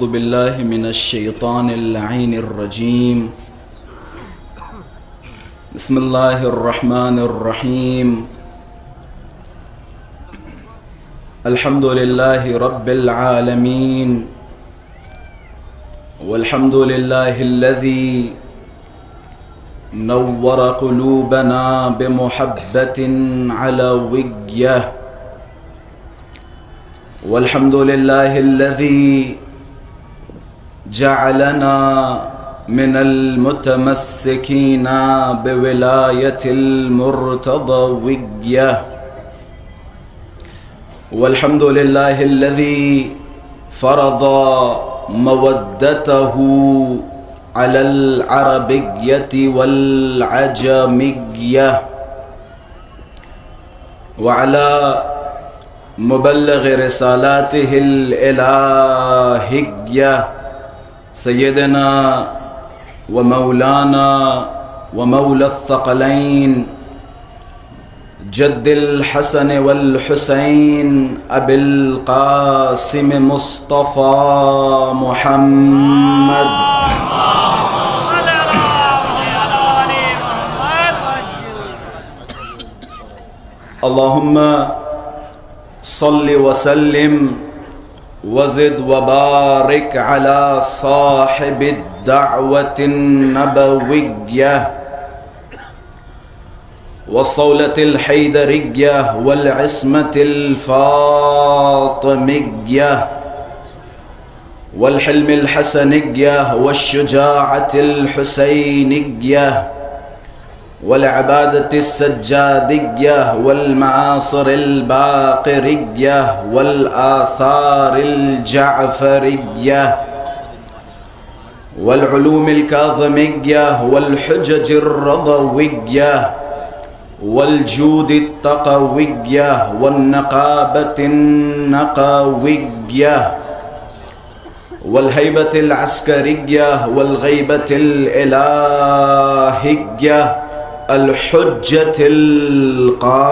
أعوذ بالله من الشيطان اللعين الرجيم. بسم الله الرحمن الرحيم. الحمد لله رب العالمين، والحمد لله الذي نور قلوبنا بمحبة علوية، والحمد لله الذي جعلنا من المتمسكين بولاية المرتضوية، والحمد لله الذي فرض مودته على العربية والعجمية، وعلى مبلغ رسالاته الإلهية سيدنا ومولانا ومولى الثقلين جد الحسن والحسين أبي القاسم مصطفى محمد اللهم صل وسلم وزد وبارك على صاحب الدعوة النبوية والصولة الحيدرية والعصمة الفاطمية والحلم الحسنية والشجاعة الحسينية والعبادة السجادية والمعاصر الباقرية والآثار الجعفرية والعلوم الكاظمية والحجج الرضوية والجود التقوية والنقابة النقوية والهيبة العسكرية والغيبة الإلهية الحجة القائمية.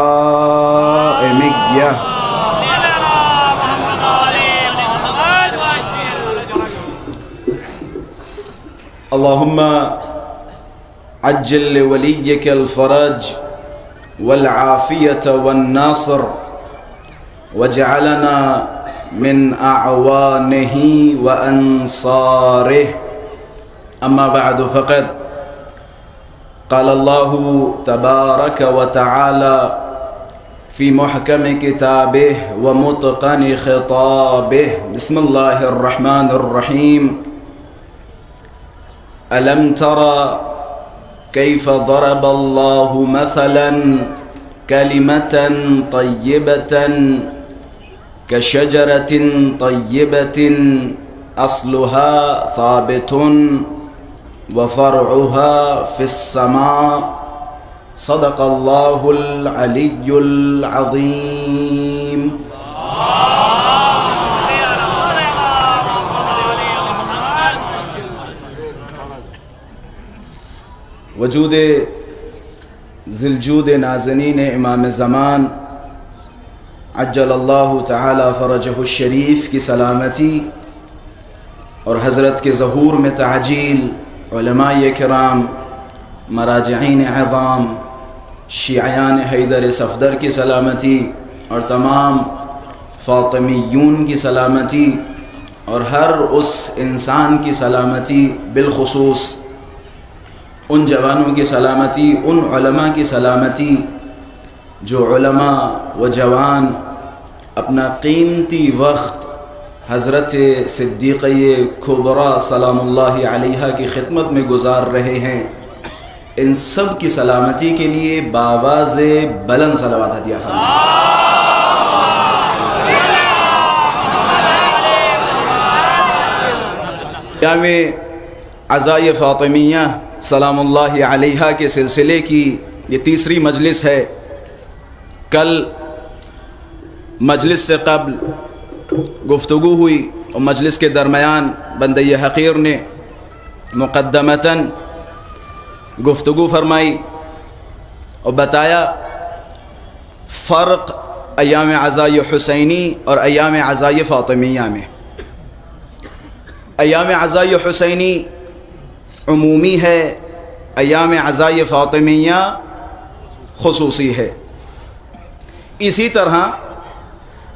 اللهم عجل لوليك الفرج والعافية والناصر، واجعلنا من أعوانه وأنصاره. أما بعد، فقد قال الله تبارك وتعالى في محكم كتابه ومتقن خطابه. بسم الله الرحمن الرحيم. ألم ترى كيف ضرب الله مثلا كلمة طيبة كشجرة طيبة أصلها ثابت وفرعها في السماء. صدق الله العلي العظيم. وجود ذوالجود نازنین امام زمان عجل اللہ تعالی فرجہ الشریف کی سلامتی اور حضرت کے ظہور میں تعجیل، علماء کرام، مراجعین عظام، شیعیان حیدر صفدر کی سلامتی اور تمام فاطمیون کی سلامتی اور ہر اس انسان کی سلامتی، بالخصوص ان جوانوں کی سلامتی، ان علماء کی سلامتی جو علماء و جوان اپنا قیمتی وقت حضرت صدیقہ کبریٰ سلام اللہ علیہا کی خدمت میں گزار رہے ہیں. ان سب کی سلامتی کے لیے باواز بلند صلوات ہدیہ فرمائیں. ایام عزائے فاطمیہ سلام اللہ علیہا کے سلسلے کی یہ تیسری مجلس ہے. کل مجلس سے قبل گفتگو ہوئی اور مجلس کے درمیان بندہ حقیر نے مقدمتاً گفتگو فرمائی اور بتایا فرق ایام عزائے حسینی اور ایام عزائے فاطمیہ میں. ایام عزائی حسینی عمومی ہے، ایام عزائی فاطمیہ خصوصی ہے۔ اسی طرح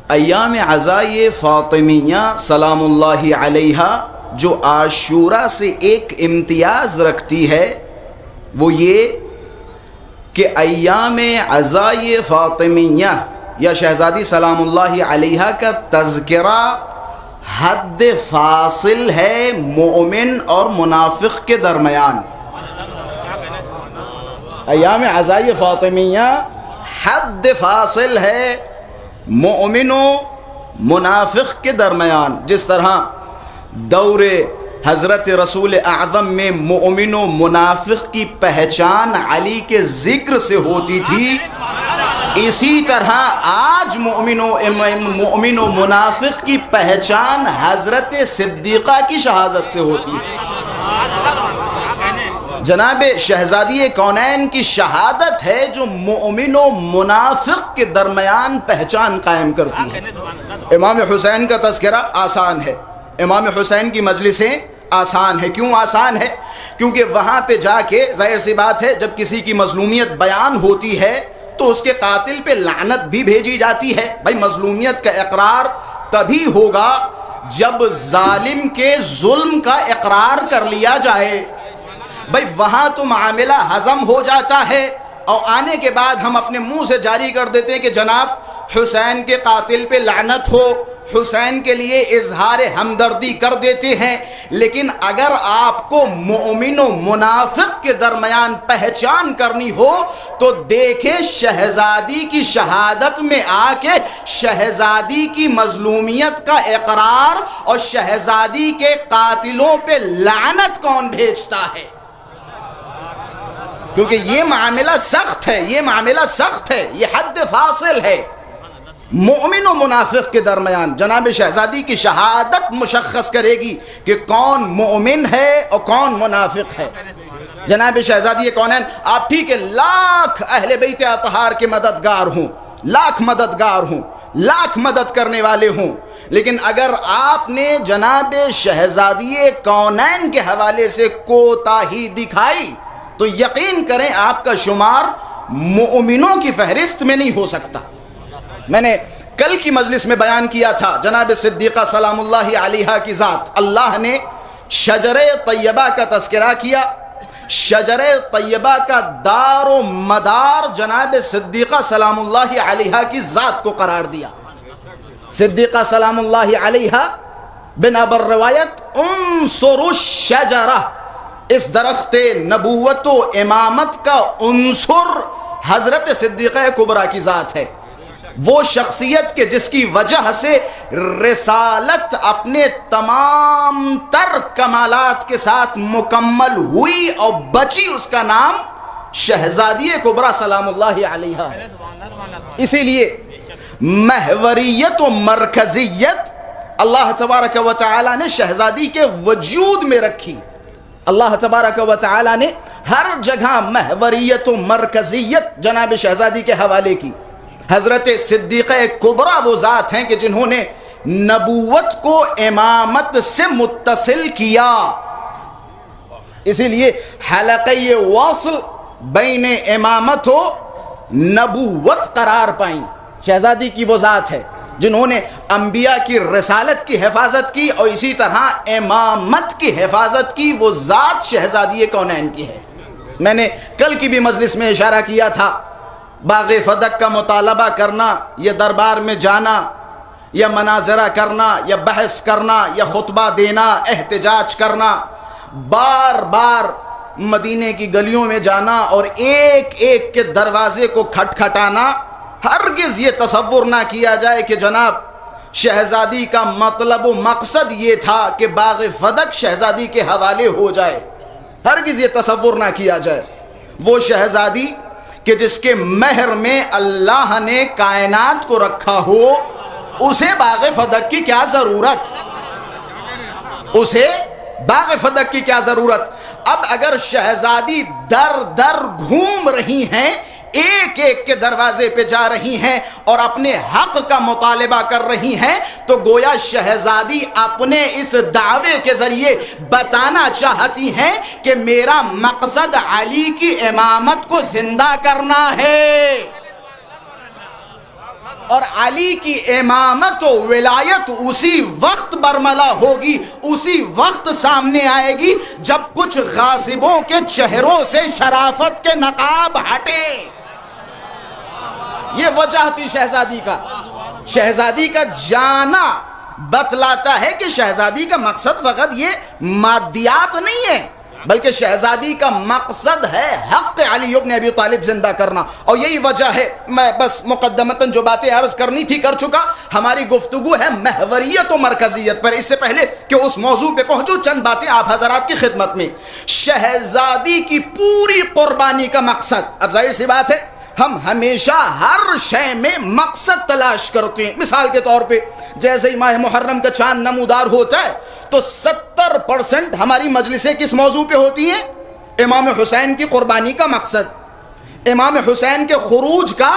ایام عزائی فاطمیہ سلام اللہ علیہا جو عاشورہ سے ایک امتیاز رکھتی ہے وہ یہ کہ ایام عزائی فاطمیہ یا شہزادی سلام اللہ علیہا کا تذکرہ حد فاصل ہے مومن اور منافق کے درمیان۔ ایام عزائی فاطمیہ حد فاصل ہے مومن و منافق کے درمیان۔ جس طرح دور حضرت رسول اعظم میں مومن و منافق کی پہچان علی کے ذکر سے ہوتی تھی، اسی طرح آج مومن و منافق کی پہچان حضرت صدیقہ کی شہادت سے ہوتی ہے۔ جناب شہزادی کونین کی شہادت ہے جو مومن و منافق کے درمیان پہچان قائم کرتی ہے۔ امام حسین کا تذکرہ آسان ہے، امام حسین کی مجلسیں آسان ہے۔ کیوں آسان ہے؟ کیونکہ وہاں پہ جا کے ظاہر سی بات ہے جب کسی کی مظلومیت بیان ہوتی ہے تو اس کے قاتل پہ لعنت بھی بھیجی جاتی ہے۔ بھائی مظلومیت کا اقرار تبھی ہوگا جب ظالم کے ظلم کا اقرار کر لیا جائے۔ بھائی وہاں تو معاملہ ہضم ہو جاتا ہے اور آنے کے بعد ہم اپنے منہ سے جاری کر دیتے ہیں کہ جناب حسین کے قاتل پہ لعنت ہو، حسین کے لیے اظہار ہمدردی کر دیتے ہیں۔ لیکن اگر آپ کو مومن و منافق کے درمیان پہچان کرنی ہو تو دیکھیں شہزادی کی شہادت میں آ کے شہزادی کی مظلومیت کا اقرار اور شہزادی کے قاتلوں پہ لعنت کون بھیجتا ہے، کیونکہ یہ معاملہ سخت ہے، یہ معاملہ سخت ہے، یہ حد فاصل ہے مومن و منافق کے درمیان۔ جناب شہزادی کی شہادت مشخص کرے گی کہ کون مومن ہے اور کون منافق ہے۔ جناب شہزادی کونین آپ ٹھیک ہے لاکھ اہل بیت اطہار کے مددگار ہوں، لاکھ مددگار ہوں، لاکھ مدد کرنے والے ہوں، لیکن اگر آپ نے جناب شہزادی کونین کے حوالے سے کوتاہی دکھائی تو یقین کریں آپ کا شمار مومنوں کی فہرست میں نہیں ہو سکتا۔ میں نے کل کی مجلس میں بیان کیا تھا جناب صدیقہ سلام اللہ علیہا کی ذات، اللہ نے شجر طیبہ کا تذکرہ کیا، شجر طیبہ کا دار و مدار جناب صدیقہ سلام اللہ علیہا کی ذات کو قرار دیا۔ صدیقہ سلام اللہ علیہا بنا بر روایت انصر الشجرہ، اس درخت نبوت و امامت کا عنصر حضرت صدیقہ کبریٰ کی ذات ہے، وہ شخصیت کے جس کی وجہ سے رسالت اپنے تمام تر کمالات کے ساتھ مکمل ہوئی اور بچی، اس کا نام شہزادی کبریٰ سلام اللہ علیہا ہے۔ اسی لیے محوریت و مرکزیت اللہ تبارک و تعالی نے شہزادی کے وجود میں رکھی۔ اللہ تبارک و تعالی نے ہر جگہ محوریت و مرکزیت جناب شہزادی کے حوالے کی۔ حضرت صدیقہ کبریٰ وہ ذات ہیں کہ جنہوں نے نبوت کو امامت سے متصل کیا، اسی لیے حلقہ وصل بین امامت و نبوت قرار پائیں۔ شہزادی کی وہ ذات ہے جنہوں نے انبیاء کی رسالت کی حفاظت کی اور اسی طرح امامت کی حفاظت کی، وہ ذات شہزادی کونین کی ہے۔ میں نے کل کی بھی مجلس میں اشارہ کیا تھا، باغ فدق کا مطالبہ کرنا یا دربار میں جانا یا مناظرہ کرنا یا بحث کرنا یا خطبہ دینا، احتجاج کرنا، بار بار مدینے کی گلیوں میں جانا اور ایک ایک کے دروازے کو کھٹکھٹانا، ہرگز یہ تصور نہ کیا جائے کہ جناب شہزادی کا مطلب و مقصد یہ تھا کہ باغ فدق شہزادی کے حوالے ہو جائے، ہرگز یہ تصور نہ کیا جائے۔ وہ شہزادی کہ جس کے مہر میں اللہ نے کائنات کو رکھا ہو، اسے باغ فدق کی کیا ضرورت، اسے باغ فدق کی کیا ضرورت۔ اب اگر شہزادی در در گھوم رہی ہیں ایک ایک کے دروازے پہ جا رہی ہیں اور اپنے حق کا مطالبہ کر رہی ہیں، تو گویا شہزادی اپنے اس دعوے کے ذریعے بتانا چاہتی ہیں کہ میرا مقصد علی کی امامت کو زندہ کرنا ہے، اور علی کی امامت و ولایت اسی وقت برملا ہوگی، اسی وقت سامنے آئے گی جب کچھ غاصبوں کے چہروں سے شرافت کے نقاب ہٹے۔ یہ وجہ تھی شہزادی کا۔ شہزادی کا جانا بتلاتا ہے کہ شہزادی کا مقصد فقط یہ مادیات نہیں ہے، بلکہ شہزادی کا مقصد ہے حق علی ابن ابی طالب زندہ کرنا۔ اور یہی وجہ ہے، میں بس مقدمتاً جو باتیں عرض کرنی تھی کر چکا۔ ہماری گفتگو ہے محوریت و مرکزیت پر۔ اس سے پہلے کہ اس موضوع پہ پہنچوں، چند باتیں آپ حضرات کی خدمت میں۔ شہزادی کی پوری قربانی کا مقصد، اب ظاہر سی بات ہے ہم ہمیشہ ہر شے میں مقصد تلاش کرتے ہیں۔ مثال کے طور پہ جیسے ہی ماہ محرم کا چاند نمودار ہوتا ہے تو 70% ہماری مجلسیں کس موضوع پہ ہوتی ہیں؟ امام حسین کی قربانی کا مقصد، امام حسین کے خروج کا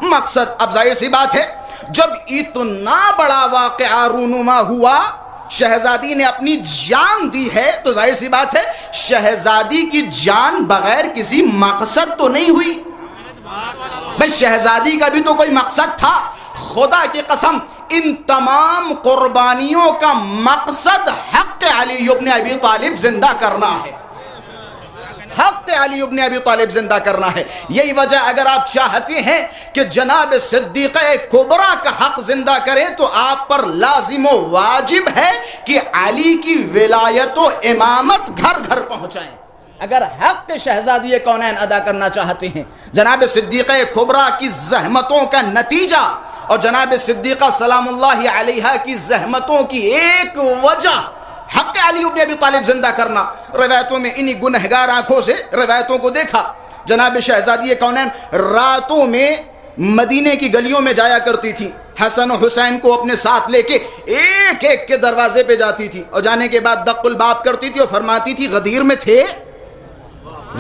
مقصد۔ اب ظاہر سی بات ہے جب اتنا بڑا واقعہ رونما ہوا، شہزادی نے اپنی جان دی ہے، تو ظاہر سی بات ہے شہزادی کی جان بغیر کسی مقصد تو نہیں ہوئی۔ بھئی شہزادی کا بھی تو کوئی مقصد تھا۔ خدا کی قسم ان تمام قربانیوں کا مقصد حق علی ابن ابی طالب زندہ کرنا ہے، حق علی ابن ابی طالب زندہ کرنا ہے۔ یہی وجہ اگر آپ چاہتے ہیں کہ جناب صدیقہ کبریٰ کا حق زندہ کریں تو آپ پر لازم و واجب ہے کہ علی کی ولایت و امامت گھر گھر پہنچائیں۔ اگر حق شہزادی کونین ادا کرنا چاہتے ہیں، جناب صدیقہ کبریٰ کی زحمتوں کا نتیجہ اور جناب صدیقہ سلام اللہ علیہا کی زحمتوں کی ایک وجہ حق علی ابن ابی طالب زندہ کرنا۔ روایتوں میں انہی گنہگار آنکھوں سے روایتوں کو دیکھا۔ جناب شہزادی کونین راتوں میں مدینے کی گلیوں میں جایا کرتی تھی، حسن و حسین کو اپنے ساتھ لے کے ایک ایک کے دروازے پہ جاتی تھی، اور جانے کے بعد دق الباب کرتی تھی اور فرماتی تھی غدیر میں تھے؟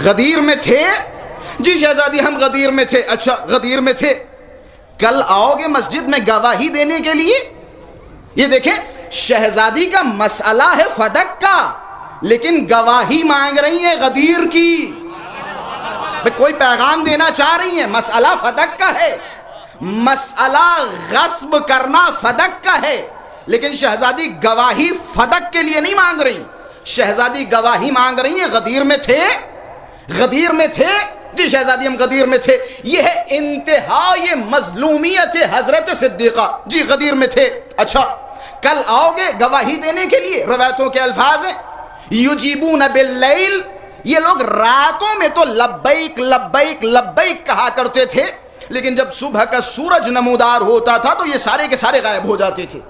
غدیر میں تھے؟ جی شہزادی ہم غدیر میں تھے۔ اچھا غدیر میں تھے، کل آؤ گے مسجد میں گواہی دینے کے لیے؟ یہ دیکھیں شہزادی کا مسئلہ ہے فدق کا، لیکن گواہی مانگ رہی ہیں غدیر کی، کوئی پیغام دینا چاہ رہی ہیں۔ مسئلہ فدق کا ہے، مسئلہ غصب کرنا فدق کا ہے، لیکن شہزادی گواہی فدق کے لیے نہیں مانگ رہی، شہزادی گواہی مانگ رہی ہیں غدیر میں تھے؟ غدیر میں تھے؟ جی شہزادی ہم غدیر میں تھے۔ یہ ہے انتہا یہ مظلومیت حضرت صدیقہ، جی غدیر میں تھے۔ اچھا کل آؤ گے گواہی دینے کے لیے؟ روایتوں کے الفاظ ہیں یجیبون باللیل، یہ لوگ راتوں میں تو لبیک لبیک لبیک کہا کرتے تھے، لیکن جب صبح کا سورج نمودار ہوتا تھا تو یہ سارے کے سارے غائب ہو جاتے تھے،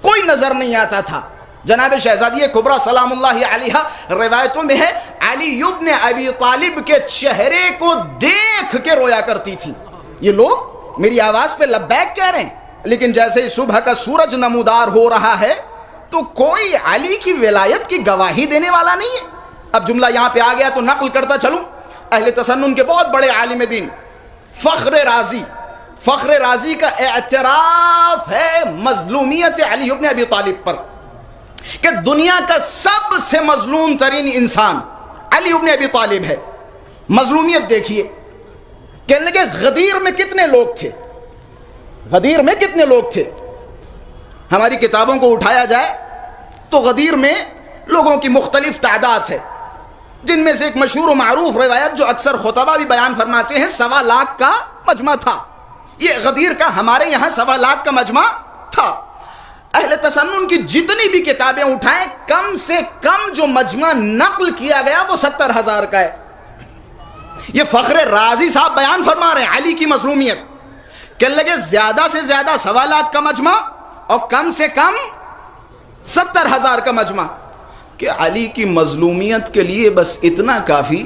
کوئی نظر نہیں آتا تھا۔ جناب شہزادی کبریٰ سلام اللہ علیہا روایتوں میں ہے علی ابن ابی طالب کے چہرے کو دیکھ کے رویا کرتی تھی۔ یہ لوگ میری آواز پہ لبیک کہہ رہے ہیں، لیکن جیسے ہی صبح کا سورج نمودار ہو رہا ہے تو کوئی علی کی ولایت کی گواہی دینے والا نہیں ہے۔ اب جملہ یہاں پہ آ گیا تو نقل کرتا چلوں، اہل تسنن کے بہت بڑے عالم دین فخر رازی کا اعتراف ہے مظلومیت علی ابن ابی طالب پر، کہ دنیا کا سب سے مظلوم ترین انسان علی ابن ابی طالب ہے۔ مظلومیت دیکھیے، کہنے لگے غدیر میں کتنے لوگ تھے؟ غدیر میں کتنے لوگ تھے؟ ہماری کتابوں کو اٹھایا جائے تو غدیر میں لوگوں کی مختلف تعداد ہے، جن میں سے ایک مشہور و معروف روایت جو اکثر خطبہ بھی بیان فرماتے ہیں 1.25 لاکھ کا مجمع تھا۔ یہ غدیر کا ہمارے یہاں 1.25 لاکھ کا مجمع تھا۔ اہل تسنن کی جتنی بھی کتابیں اٹھائیں، کم سے کم جو مجمع نقل کیا گیا وہ 70,000 کا ہے۔ یہ فخر رازی صاحب بیان فرما رہے ہیں علی کی مظلومیت، کہنے لگے زیادہ سے زیادہ 1.25 لاکھ کا مجمع اور کم سے کم 70,000 کا مجمع، کہ علی کی مظلومیت کے لیے بس اتنا کافی،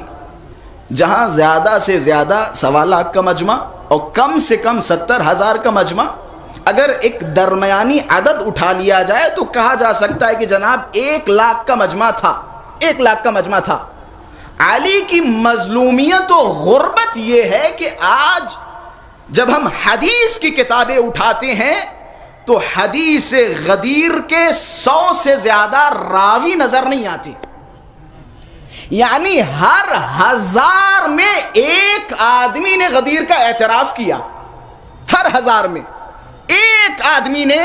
جہاں زیادہ سے زیادہ 1.25 لاکھ کا مجمع اور کم سے کم 70,000 کا مجمع، اگر ایک درمیانی عدد اٹھا لیا جائے تو کہا جا سکتا ہے کہ جناب 1 لاکھ کا مجمع تھا، 1 لاکھ کا مجمع تھا۔ علی کی مظلومیت و غربت یہ ہے کہ آج جب ہم حدیث کی کتابیں اٹھاتے ہیں تو حدیث غدیر کے 100 سے زیادہ راوی نظر نہیں آتے. یعنی ہر 1000 میں ایک آدمی نے غدیر کا اعتراف کیا. ہر 1000 میں ایک آدمی نے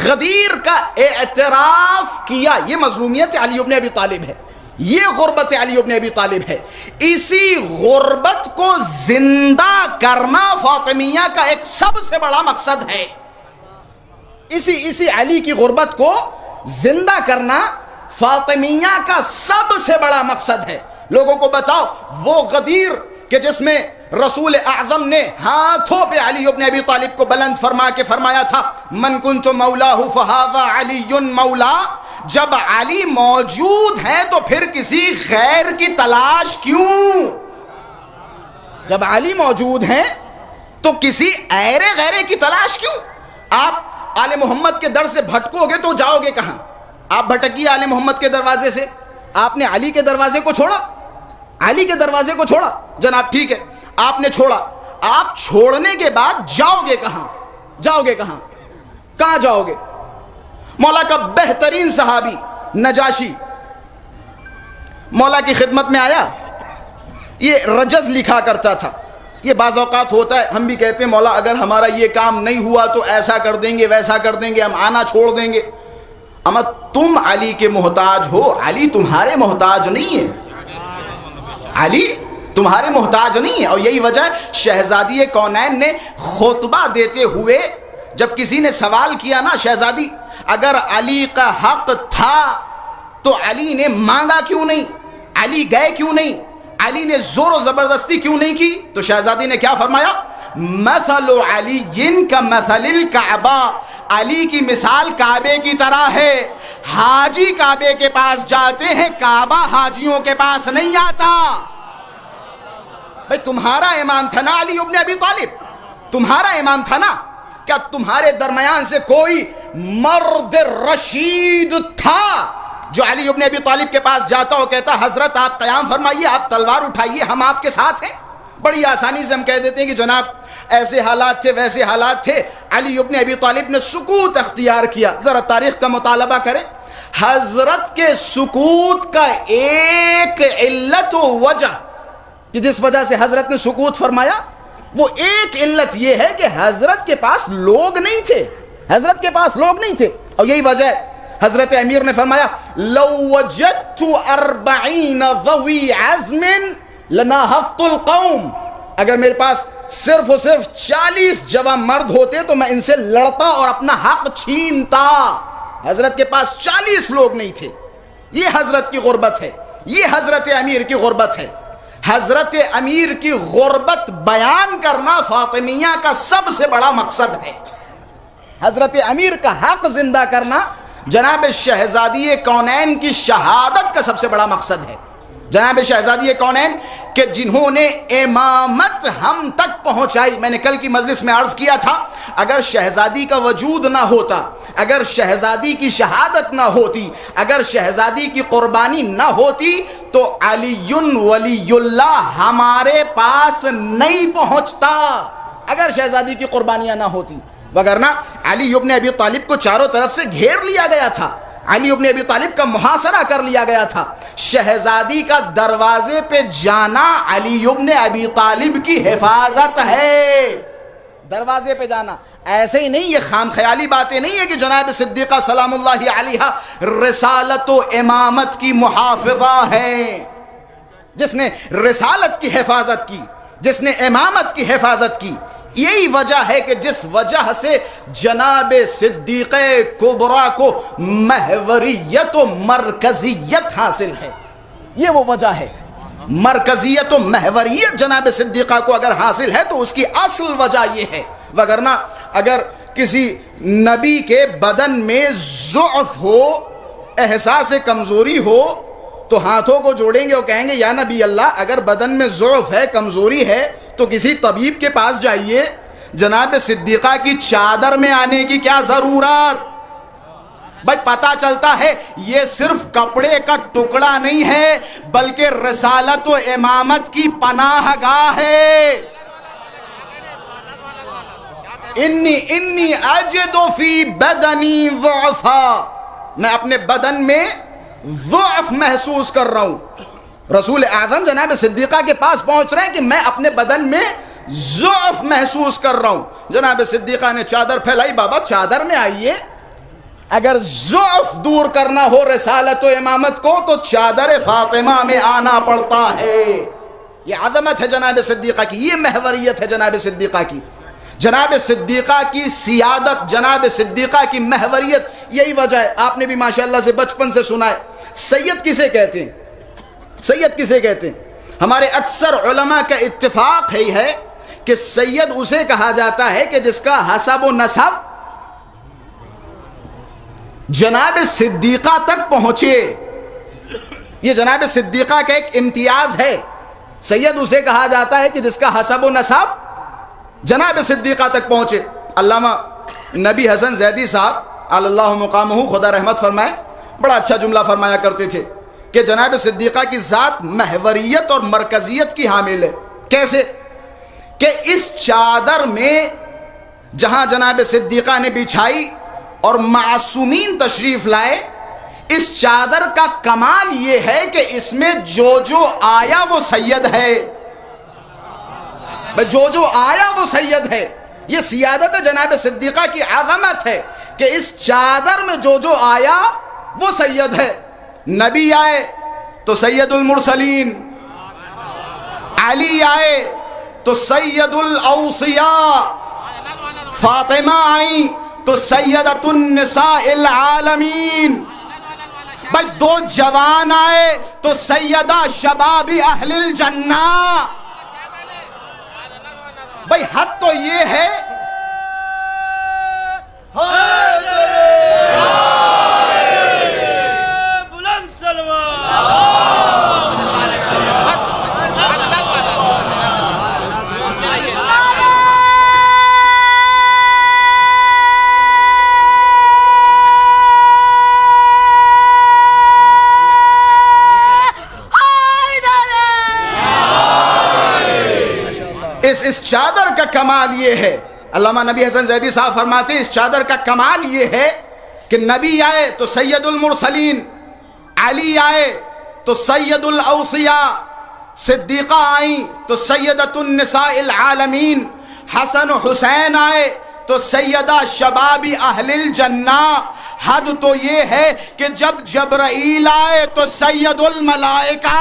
غدیر کا اعتراف کیا. یہ مظلومیت علی بن ابی طالب ہے, یہ غربت علی بن ابی طالب ہے. اسی غربت کو زندہ کرنا فاطمیہ کا ایک سب سے بڑا مقصد ہے. اسی علی کی غربت کو زندہ کرنا فاطمیہ کا سب سے بڑا مقصد ہے. لوگوں کو بتاؤ وہ غدیر کہ جس میں رسول اعظم نے ہاتھوں پہ علی بن ابی طالب کو بلند فرما کے فرمایا تھا من کنت مولاہ فہذا علی مولا. جب علی موجود ہیں تو پھر کسی غیر کی تلاش کیوں؟ جب علی موجود ہیں تو کسی غیرے کی تلاش کیوں؟ آپ آل محمد کے در سے بھٹکو گے تو جاؤ گے کہاں؟ آپ بھٹکیے آل محمد کے دروازے سے. آپ نے علی کے دروازے کو چھوڑا, علی کے دروازے کو چھوڑا. جناب ٹھیک ہے, آپ نے چھوڑا. آپ چھوڑنے کے بعد جاؤ گے کہاں؟ جاؤ گے کہاں؟ کہاں جاؤ گے؟ مولا کا بہترین صحابی نجاشی مولا کی خدمت میں آیا. یہ رجز لکھا کرتا تھا. یہ بعض اوقات ہوتا ہے, ہم بھی کہتے ہیں مولا اگر ہمارا یہ کام نہیں ہوا تو ایسا کر دیں گے ویسا کر دیں گے, ہم آنا چھوڑ دیں گے. اما تم علی کے محتاج ہو, علی تمہارے محتاج نہیں ہے. علی تمہارے محتاج نہیں ہے. اور یہی وجہ ہے شہزادی کونین نے خطبہ دیتے ہوئے جب کسی نے سوال کیا نا, شہزادی اگر علی کا حق تھا تو علی نے مانگا کیوں نہیں, علی گئے کیوں نہیں, علی نے زور و زبردستی کیوں نہیں کی؟ تو شہزادی نے کیا فرمایا؟ مثل علی کا مثل الکعبہ, علی کی مثال کعبے کی طرح ہے. حاجی کعبے کے پاس جاتے ہیں, کعبہ حاجیوں کے پاس نہیں آتا. بھئی تمہارا امام تھا نا علی بن ابی طالب, تمہارا امام تھا نا. کیا تمہارے درمیان سے کوئی مرد رشید تھا جو علی بن ابی طالب کے پاس جاتا اور کہتا حضرت آپ قیام فرمائیے, آپ تلوار اٹھائیے, ہم آپ کے ساتھ ہیں؟ بڑی آسانی سے ہم کہہ دیتے ہیں کہ جناب ایسے حالات تھے ویسے حالات تھے. علی بن ابی طالب نے سکوت اختیار کیا. ذرا تاریخ کا مطالبہ کریں. حضرت کے سکوت کا ایک علت و وجہ کہ جس وجہ سے حضرت نے سکوت فرمایا, وہ ایک علت یہ ہے کہ حضرت کے پاس لوگ نہیں تھے. حضرت کے پاس لوگ نہیں تھے. اور یہی وجہ ہے حضرت امیر نے فرمایا لو وجدت 40 ذوی عزم لناہضت القوم. اگر میرے پاس صرف اور صرف 40 جوان مرد ہوتے تو میں ان سے لڑتا اور اپنا حق چھینتا. حضرت کے پاس 40 لوگ نہیں تھے. یہ حضرت کی غربت ہے, یہ حضرت امیر کی غربت ہے. حضرت امیر کی غربت بیان کرنا فاطمیہ کا سب سے بڑا مقصد ہے. حضرت امیر کا حق زندہ کرنا جناب شہزادی کونین کی شہادت کا سب سے بڑا مقصد ہے. جناب شہزادی کونین کہ جنہوں نے امامت ہم تک پہنچائی. میں نے کل کی مجلس میں عرض کیا تھا اگر شہزادی کا وجود نہ ہوتا, اگر شہزادی کی شہادت نہ ہوتی, اگر شہزادی کی قربانی نہ ہوتی تو علی ولی اللہ ہمارے پاس نہیں پہنچتا. اگر شہزادی کی قربانیاں نہ ہوتی, وگرنہ علی بن ابی طالب کو چاروں طرف سے گھیر لیا گیا تھا. علی بن ابی طالب کا محاصرہ کر لیا گیا تھا. شہزادی کا دروازے پہ جانا علی بن ابی طالب کی حفاظت ہے. دروازے پہ جانا ایسے ہی نہیں, یہ خام خیالی باتیں نہیں ہے کہ جناب صدیقہ سلام اللہ علیہا رسالت و امامت کی محافظہ ہیں. جس نے رسالت کی حفاظت کی, جس نے امامت کی حفاظت کی, یہی وجہ ہے کہ جس وجہ سے جناب صدیقہ کبریٰ کو محوریت و مرکزیت حاصل ہے. یہ وہ وجہ ہے. مرکزیت و محوریت جناب صدیقہ کو اگر حاصل ہے تو اس کی اصل وجہ یہ ہے. وگرنہ اگر کسی نبی کے بدن میں ضعف ہو, احساس کمزوری ہو, تو ہاتھوں کو جوڑیں گے اور کہیں گے یا نبی اللہ اگر بدن میں ضعف ہے, کمزوری ہے تو کسی طبیب کے پاس جائیے. جناب صدیقہ کی چادر میں آنے کی کیا ضرورت؟ بھائی پتا چلتا ہے یہ صرف کپڑے کا ٹکڑا نہیں ہے بلکہ رسالت و امامت کی پناہ گاہ ہے۔ انی اجد فی بدنی ضعفا، میں اپنے بدن میں ضعف محسوس کر رہا ہوں۔ رسول اعظم جناب صدیقہ کے پاس پہنچ رہے ہیں کہ میں اپنے بدن میں ضعف محسوس کر رہا ہوں۔ جناب صدیقہ نے چادر پھیلائی، بابا چادر میں آئیے، اگر ضعف دور کرنا ہو رسالت و امامت کو تو چادر فاطمہ میں آنا پڑتا ہے۔ یہ عظمت ہے جناب صدیقہ کی، یہ محوریت ہے جناب صدیقہ کی، جناب صدیقہ کی سیادت، جناب صدیقہ کی محوریت۔ یہی وجہ ہے، آپ نے بھی ماشاءاللہ سے بچپن سے سنا ہے، سید کسے کہتے ہیں؟ سید کسے کہتے ہیں؟ ہمارے اکثر علماء کا اتفاق ہے کہ سید اسے کہا جاتا ہے کہ جس کا حسب و نسب جناب صدیقہ تک پہنچے۔ یہ جناب صدیقہ کا ایک امتیاز ہے، سید اسے کہا جاتا ہے کہ جس کا حسب و نسب جناب صدیقہ تک پہنچے۔ علامہ نبی حسن زیدی صاحب اللہ مقامہ خدا رحمت فرمائے، بڑا اچھا جملہ فرمایا کرتے تھے کہ جناب صدیقہ کی ذات محوریت اور مرکزیت کی حامل ہے۔ کیسے؟ کہ اس چادر میں جہاں جناب صدیقہ نے بچھائی اور معصومین تشریف لائے، اس چادر کا کمال یہ ہے کہ اس میں جو آیا وہ سید ہے، جو آیا وہ سید ہے۔ یہ سیادت جناب صدیقہ کی عظمت ہے کہ اس چادر میں جو آیا وہ سید ہے۔ نبی آئے تو سید المرسلین، علی آئے تو سید الاوصیاء، فاطمہ آئیں تو سیدۃ النساء العالمین، بھائی دو جوان آئے تو سیدہ شباب اہل الجنہ۔ بھائی حد تو یہ ہے اس چادر کا کمال یہ ہے، علامہ نبی حسن زیدی صاحب فرماتے ہیں اس چادر کا کمال یہ ہے کہ نبی آئے تو سید المرسلین، علی آئے تو سید الاوصیاء، صدیقہ آئیں تو سیدۃ النساء العالمین، حسن و حسین آئے تو سیدہ شباب اہل الجنہ۔ حد تو یہ ہے کہ جب جبرائیل آئے تو سید الملائکہ،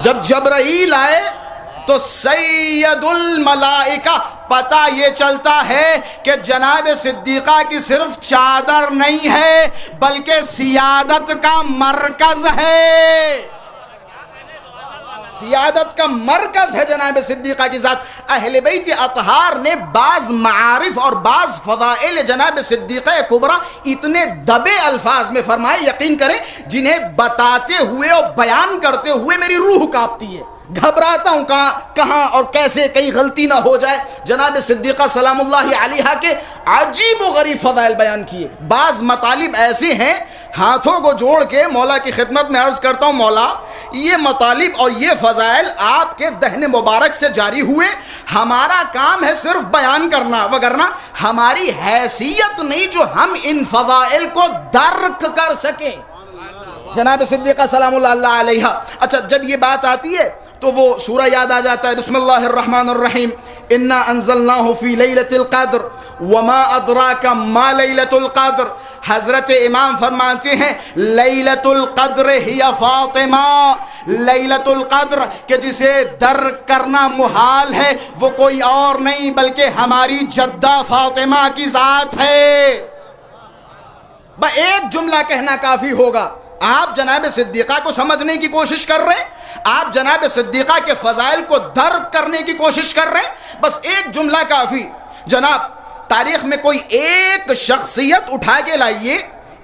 جب جبرائیل آئے تو سید الملائکہ۔ پتہ یہ چلتا ہے کہ جناب صدیقہ کی صرف چادر نہیں ہے بلکہ سیادت کا مرکز ہے، سیادت کا مرکز ہے جناب صدیقہ کی ذات۔ اہل بیت اطہار نے بعض معارف اور بعض فضائل جناب صدیقہ کبریٰ اتنے دبے الفاظ میں فرمائے، یقین کریں جنہیں بتاتے ہوئے اور بیان کرتے ہوئے میری روح کانپتی ہے، گھبراتا ہوں کہاں اور کیسے کہیں غلطی نہ ہو جائے۔ جناب صدیقہ سلام اللہ علیہا کے عجیب و غریب فضائل بیان کیے۔ بعض مطالب ایسے ہیں ہاتھوں کو جوڑ کے مولا کی خدمت میں عرض کرتا ہوں، مولا یہ مطالب اور یہ فضائل آپ کے دہن مبارک سے جاری ہوئے، ہمارا کام ہے صرف بیان کرنا، وگرنہ ہماری حیثیت نہیں جو ہم ان فضائل کو درک کر سکیں۔ جناب صدیقہ سلام اللہ علیہ۔ اچھا جب یہ بات آتی ہے تو وہ سورہ یاد آ جاتا ہے، بسم اللہ الرحمن الرحیم، انا انزلناہ فی لیلۃ القدر وما ادراک ما لیلۃ القدر۔ حضرت امام فرماتے ہیں لیلۃ القدر ہی فاطمہ، لیلۃ القدر کہ جسے درک کرنا محال ہے وہ کوئی اور نہیں بلکہ ہماری جدہ فاطمہ کی ذات ہے۔ بس ایک جملہ کہنا کافی ہوگا، آپ جناب صدیقہ کو سمجھنے کی کوشش کر رہے ہیں، آپ جناب صدیقہ کے فضائل کو درک کرنے کی کوشش کر رہے ہیں، بس ایک جملہ کافی۔ جناب تاریخ میں کوئی ایک شخصیت اٹھا کے لائیے،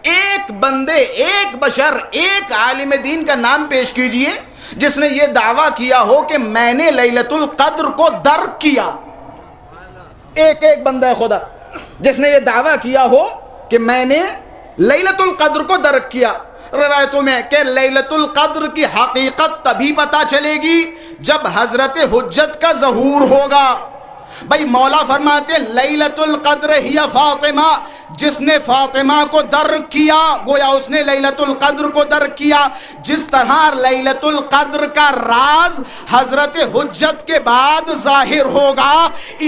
ایک بندے، ایک بشر، ایک عالم دین کا نام پیش کیجئے جس نے یہ دعویٰ کیا ہو کہ میں نے لیلۃ القدر کو درک کیا۔ ایک بندہ خدا جس نے یہ دعویٰ کیا ہو کہ میں نے لیلۃ القدر کو درک کیا. روایتوں میں کہ لیلۃ القدر کی حقیقت تبھی پتہ چلے گی جب حضرت حجت کا ظہور ہوگا. بھائی مولا فرماتے ہیں لیلۃ القدر ہی فاطمہ، جس نے فاطمہ کو درک کیا گویا اس نے لیلۃ القدر کو درک کیا. جس طرح لیلۃ القدر کا راز حضرت حجت کے بعد ظاہر ہوگا،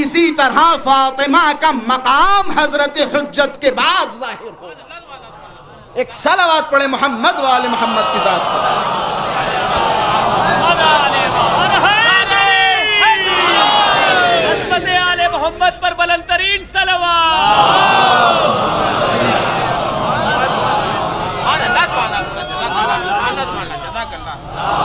اسی طرح فاطمہ کا مقام حضرت حجت کے بعد ظاہر ہوگا. ایک صلوات پڑھے محمد و آل محمد کے ساتھ. محمد پر بلند ترین صلوات.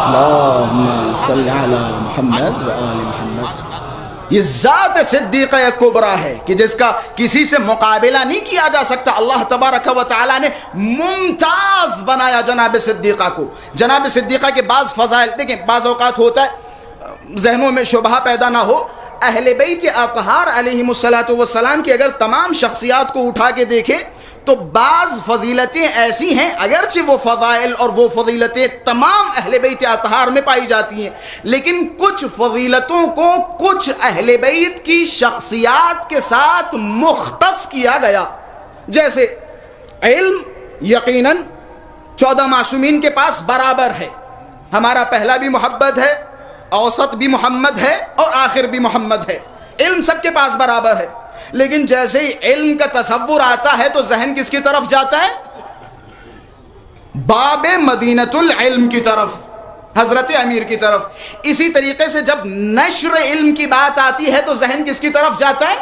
اللہم صلی علی محمد و آل محمد. یہ ذات صدیقہ کبریٰ ہے کہ جس کا کسی سے مقابلہ نہیں کیا جا سکتا. اللہ تبارک و تعالی نے ممتاز بنایا جناب صدیقہ کو. جناب صدیقہ کے بعض فضائل دیکھیں، بعض اوقات ہوتا ہے ذہنوں میں شبہ پیدا نہ ہو، اہل بیت اطہار علیہم السلام کی اگر تمام شخصیات کو اٹھا کے دیکھیں تو بعض فضیلتیں ایسی ہیں، اگرچہ وہ فضائل اور وہ فضیلتیں تمام اہل بیت اطہار میں پائی جاتی ہیں، لیکن کچھ فضیلتوں کو کچھ اہل بیت کی شخصیات کے ساتھ مختص کیا گیا. جیسے علم یقیناً 14 معصومین کے پاس برابر ہے. ہمارا پہلا بھی محمد ہے، اوسط بھی محمد ہے اور آخر بھی محمد ہے. علم سب کے پاس برابر ہے، لیکن جیسے ہی علم کا تصور آتا ہے تو ذہن کس کی طرف جاتا ہے؟ باب مدینۃ العلم کی طرف، حضرت امیر کی طرف. اسی طریقے سے جب نشر علم کی بات آتی ہے تو ذہن کس کی طرف جاتا ہے؟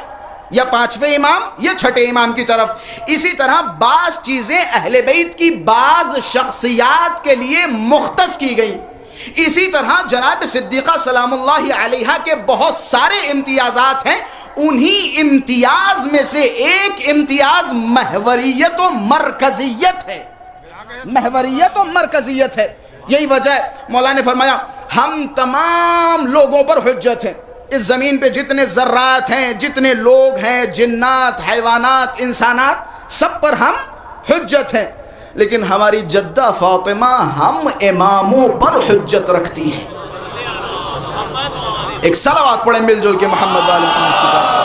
یا 5ویں امام یا 6ٹھے امام کی طرف. اسی طرح بعض چیزیں اہل بیت کی بعض شخصیات کے لیے مختص کی گئی. اسی طرح جناب صدیقہ سلام اللہ علیہا کے بہت سارے امتیازات ہیں. انہی امتیاز میں سے ایک امتیاز محوریت و مرکزیت ہے. محوریت و مرکزیت ہے. یہی وجہ ہے مولا نے فرمایا ہم تمام لوگوں پر حجت ہیں. اس زمین پہ جتنے ذرات ہیں، جتنے لوگ ہیں، جنات، حیوانات، انسانات، سب پر ہم حجت ہیں. لیکن ہماری جدہ فاطمہ ہم اماموں پر حجت رکھتی ہے. ایک صلوات پڑھیں مل جل کے محمد والے محمد کے ساتھ.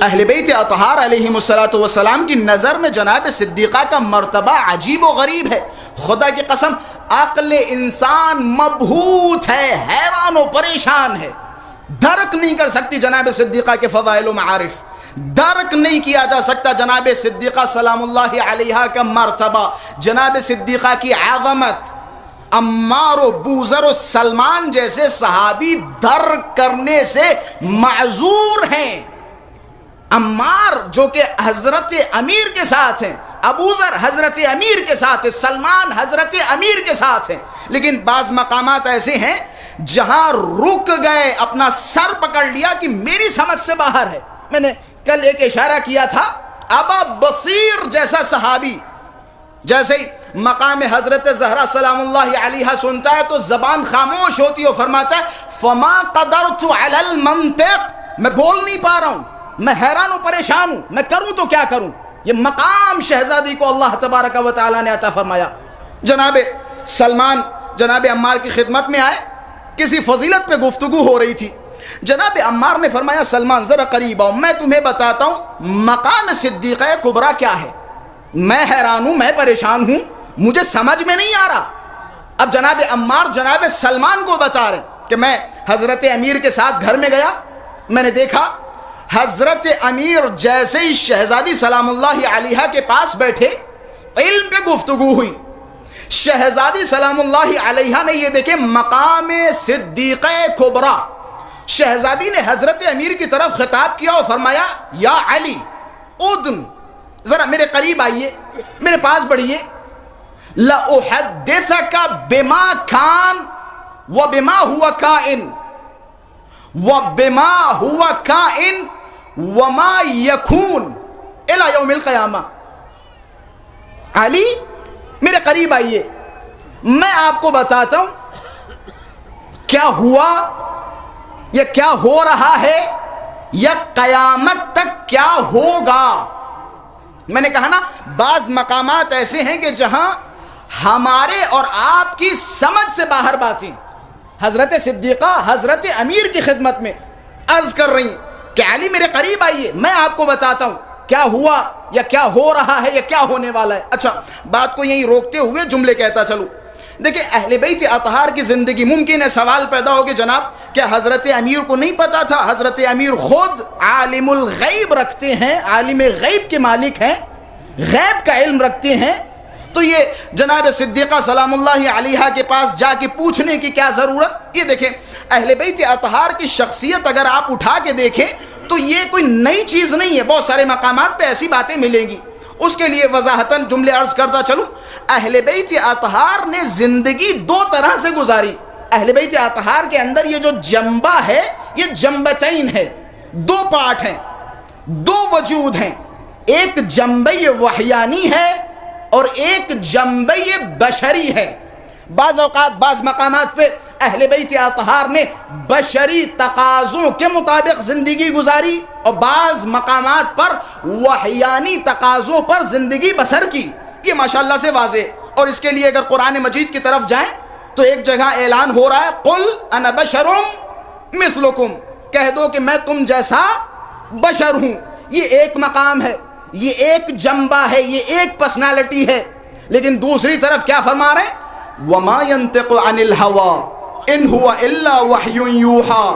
اہل بیت اطہار علیہم السلام کی نظر میں جناب صدیقہ کا مرتبہ عجیب و غریب ہے. خدا کی قسم عقل انسان مبہوت ہے، حیران و پریشان ہے، درک نہیں کر سکتی جناب صدیقہ کے فضائل و معارف. درک نہیں کیا جا سکتا جناب صدیقہ سلام اللہ علیہا کا مرتبہ، جناب صدیقہ کی عظمت. عمار و بوذر و سلمان جیسے صحابی درک کرنے سے معذور ہیں. عمار جو کہ حضرت امیر کے ساتھ ہیں، ابوذر حضرت امیر کے ساتھ ہیں، سلمان حضرت امیر کے ساتھ ہیں، لیکن بعض مقامات ایسے ہیں جہاں رک گئے، اپنا سر پکڑ لیا کہ میری سمجھ سے باہر ہے. میں نے کل ایک اشارہ کیا تھا، ابا بصیر جیسا صحابی جیسے ہی مقام حضرت زہرا سلام اللہ علیہا سنتا ہے تو زبان خاموش ہوتی ہے، فرماتا ہے فما قدرت علی المنطق، میں بول نہیں پا رہا ہوں، میں حیران و پریشان ہوں، میں کروں تو کیا کروں. یہ مقام شہزادی کو اللہ تبارک و تعالی نے عطا فرمایا. جناب سلمان جناب عمار کی خدمت میں آئے، کسی فضیلت پہ گفتگو ہو رہی تھی. جناب عمار نے فرمایا سلمان ذرا قریب آؤ، میں تمہیں بتاتا ہوں مقام صدیقہ کبریٰ کیا ہے. میں حیران ہوں، میں پریشان ہوں، مجھے سمجھ میں نہیں آ رہا. اب جناب عمار جناب سلمان کو بتا رہے کہ میں حضرت امیر کے ساتھ گھر میں گیا، میں نے دیکھا حضرت امیر جیسے ہی شہزادی سلام اللہ علیہا کے پاس بیٹھے، علم پہ گفتگو ہوئی. شہزادی سلام اللہ علیہا نے یہ دیکھے مقام صدیقہ کبریٰ. شہزادی نے حضرت امیر کی طرف خطاب کیا اور فرمایا یا علی ادن، ذرا میرے قریب آئیے، میرے پاس بڑھیے. لأحدثک بما کان وبما ہوا کائن وبما ہوا کائن وما یکون الی یوم القیامہ. علی میرے قریب آئیے، میں آپ کو بتاتا ہوں کیا ہوا یا کیا ہو رہا ہے یا قیامت تک کیا ہوگا. میں نے کہا نا بعض مقامات ایسے ہیں کہ جہاں ہمارے اور آپ کی سمجھ سے باہر باتیں حضرت صدیقہ حضرت امیر کی خدمت میں عرض کر رہی کہ علی میرے قریب آئیے، میں آپ کو بتاتا ہوں کیا ہوا یا کیا ہو رہا ہے یا کیا ہونے والا ہے. اچھا بات کو یہیں روکتے ہوئے جملے کہتا چلوں. دیکھیں اہل بیت اطہار کی زندگی، ممکن ہے سوال پیدا ہو کہ جناب کیا حضرت امیر کو نہیں پتا تھا؟ حضرت امیر خود عالم الغیب رکھتے ہیں، عالم غیب کے مالک ہیں، غیب کا علم رکھتے ہیں، تو یہ جناب صدیقہ سلام اللہ علیہا کے پاس جا کے پوچھنے کی کیا ضرورت؟ یہ دیکھیں اہل بیت اطہار کی شخصیت اگر آپ اٹھا کے دیکھیں تو یہ کوئی نئی چیز نہیں ہے، بہت سارے مقامات پہ ایسی باتیں ملیں گی. اس کے لیے وضاحتاً جملے عرض کرتا چلوں. اہل بیت اطہار نے زندگی دو طرح سے گزاری. اہل بیت اطہار کے اندر یہ جو جنبہ ہے یہ جنبتین ہے، دو پارٹ ہیں، دو وجود ہیں. ایک جنبہ وحیانی ہے اور ایک جنبہ بشری ہے. بعض اوقات بعض مقامات پہ اہل بیت اطہار نے بشری تقاضوں کے مطابق زندگی گزاری اور بعض مقامات پر وحیانی تقاضوں پر زندگی بسر کی. یہ ماشاءاللہ سے واضح. اور اس کے لیے اگر قرآن مجید کی طرف جائیں تو ایک جگہ اعلان ہو رہا ہے قل انا بشر مثلکم، کہہ دو کہ میں تم جیسا بشر ہوں. یہ ایک مقام ہے، یہ ایک جنبہ ہے، یہ ایک پرسنالٹی ہے. لیکن دوسری طرف کیا فرما رہے ہیں؟ وما ينطق عن الهوى ان هو الا وحی یوحى.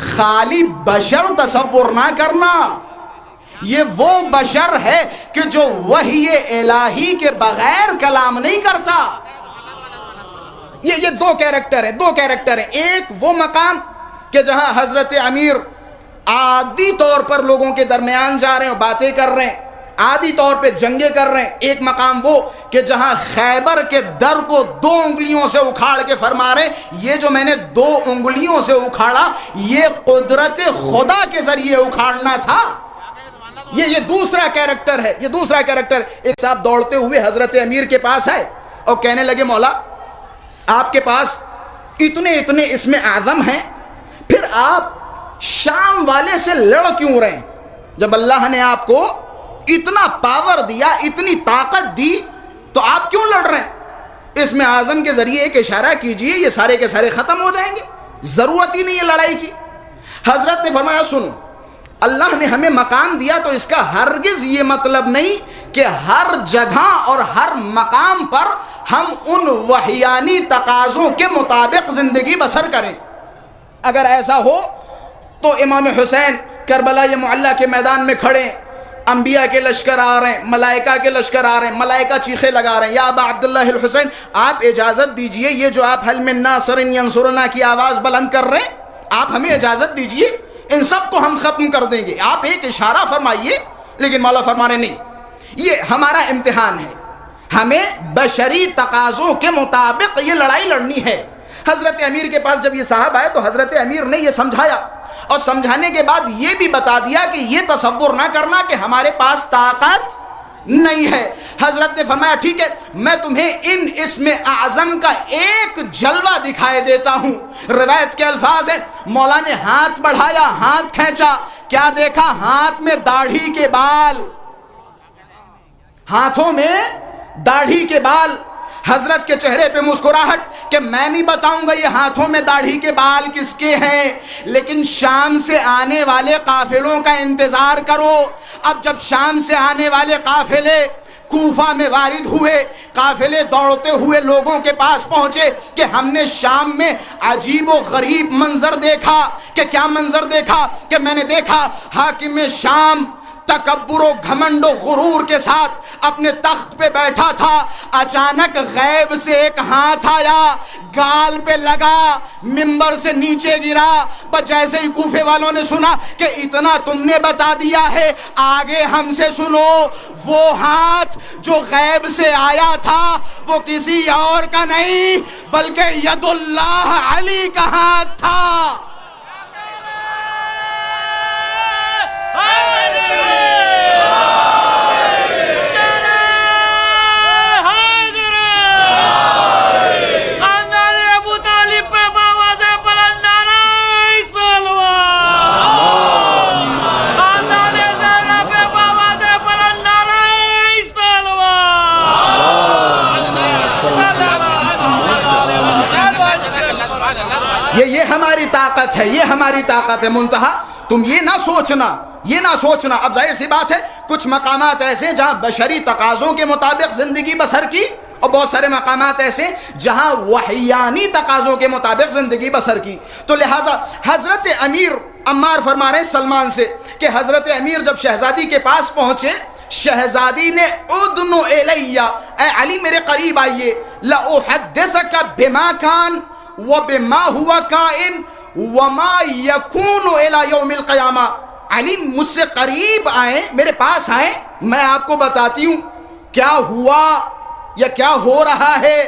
خالی بشر تصور نہ کرنا، یہ وہ بشر ہے کہ جو وحی الہی کے بغیر کلام نہیں کرتا. یہ دو کیریکٹر ہیں، دو کیریکٹر ہیں. ایک وہ مقام کہ جہاں حضرت امیر عادی طور پر لوگوں کے درمیان جا رہے ہیں، باتیں کر رہے ہیں، عادی طور پہ جنگیں کر رہے ہیں. ایک مقام وہ کہ جہاں خیبر کے در کو دو انگلیوں سے اکھاڑ کے فرما رہے ہیں یہ جو میں نے دو انگلیوں سے اکھاڑا یہ قدرت خدا کے ذریعے اکھاڑنا تھا. یہ دوسرا کیریکٹر ہے، یہ دوسرا کیریکٹر. ایک صاحب دوڑتے ہوئے حضرت امیر کے پاس آئے اور کہنے لگے مولا آپ کے پاس اتنے اسم اعظم ہیں، پھر آپ شام والے سے لڑ کیوں رہے ہیں؟ جب اللہ نے آپ کو اتنا پاور دیا، اتنی طاقت دی تو آپ کیوں لڑ رہے ہیں؟ اسم اعظم کے ذریعے ایک اشارہ کیجئے یہ سارے کے سارے ختم ہو جائیں گے، ضرورت ہی نہیں ہے لڑائی کی. حضرت نے فرمایا سنو اللہ نے ہمیں مقام دیا تو اس کا ہرگز یہ مطلب نہیں کہ ہر جگہ اور ہر مقام پر ہم ان وحیانی تقاضوں کے مطابق زندگی بسر کریں. اگر ایسا ہو تو امام حسین کربلا معلیٰ کے میدان میں کھڑے، انبیاء کے لشکر آ رہے ہیں، ملائکہ کے لشکر آ رہے ہیں، ملائکہ چیخے لگا رہے ہیں یا ابا عبداللہ الحسین آپ اجازت دیجئے، یہ جو آپ حل من ناصر ینصرنا کی آواز بلند کر رہے ہیں آپ ہمیں اجازت دیجئے، ان سب کو ہم ختم کر دیں گے. آپ ایک اشارہ فرمائیے. لیکن مولا فرمانے نہیں، یہ ہمارا امتحان ہے، ہمیں بشری تقاضوں کے مطابق یہ لڑائی لڑنی ہے. حضرت امیر کے پاس جب یہ صاحب آئے تو حضرت امیر نے یہ سمجھایا اور سمجھانے کے بعد یہ بھی بتا دیا کہ یہ تصور نہ کرنا کہ ہمارے پاس طاقت نہیں ہے. حضرت نے فرمایا ٹھیک ہے میں تمہیں ان اسم اعظم کا ایک جلوہ دکھائے دیتا ہوں. روایت کے الفاظ ہیں مولا نے ہاتھ بڑھایا، ہاتھ کھینچا، کیا دیکھا؟ ہاتھ میں داڑھی کے بال، ہاتھوں میں داڑھی کے بال. حضرت کے چہرے پہ مسکراہٹ کہ میں نہیں بتاؤں گا یہ ہاتھوں میں داڑھی کے بال کس کے ہیں، لیکن شام سے آنے والے قافلوں کا انتظار کرو. اب جب شام سے آنے والے قافلے کوفہ میں وارد ہوئے، قافلے دوڑتے ہوئے لوگوں کے پاس پہنچے کہ ہم نے شام میں عجیب و غریب منظر دیکھا. کہ کیا منظر دیکھا؟ کہ میں نے دیکھا حاکم شام تکبر و گھمنڈ و غرور کے ساتھ اپنے تخت پہ بیٹھا تھا، اچانک غیب سے ایک ہاتھ آیا، گال پہ لگا، منبر سے نیچے گرا. بس جیسے ہی کوفے والوں نے سنا کہ اتنا تم نے بتا دیا ہے آگے ہم سے سنو، وہ ہاتھ جو غیب سے آیا تھا وہ کسی اور کا نہیں بلکہ ید اللہ علی کا ہاتھ تھا. یہ ہماری طاقت ہے، یہ ہماری طاقت ہے۔ منتہا تم یہ نہ سوچنا، اب ظاہر سی بات ہے کچھ مقامات ایسے جہاں بشری تقاضوں کے مطابق زندگی بسر کی، اور بہت سارے مقامات ایسے جہاں وحیانی تقاضوں کے مطابق زندگی بسر کی۔ تو لہٰذا حضرت امیر عمار فرما رہے ہیں سلمان سے کہ حضرت امیر جب شہزادی کے پاس پہنچے، شہزادی نے ادنو الیہ، اے علی میرے قریب آئیے، لأحدثک بما کان وبما ہوا کائن وما یکون الی یوم القیامہ۔ علی مجھ سے قریب آئیں، میرے پاس آئیں، میں آپ کو بتاتی ہوں کیا ہوا یا کیا ہو رہا ہے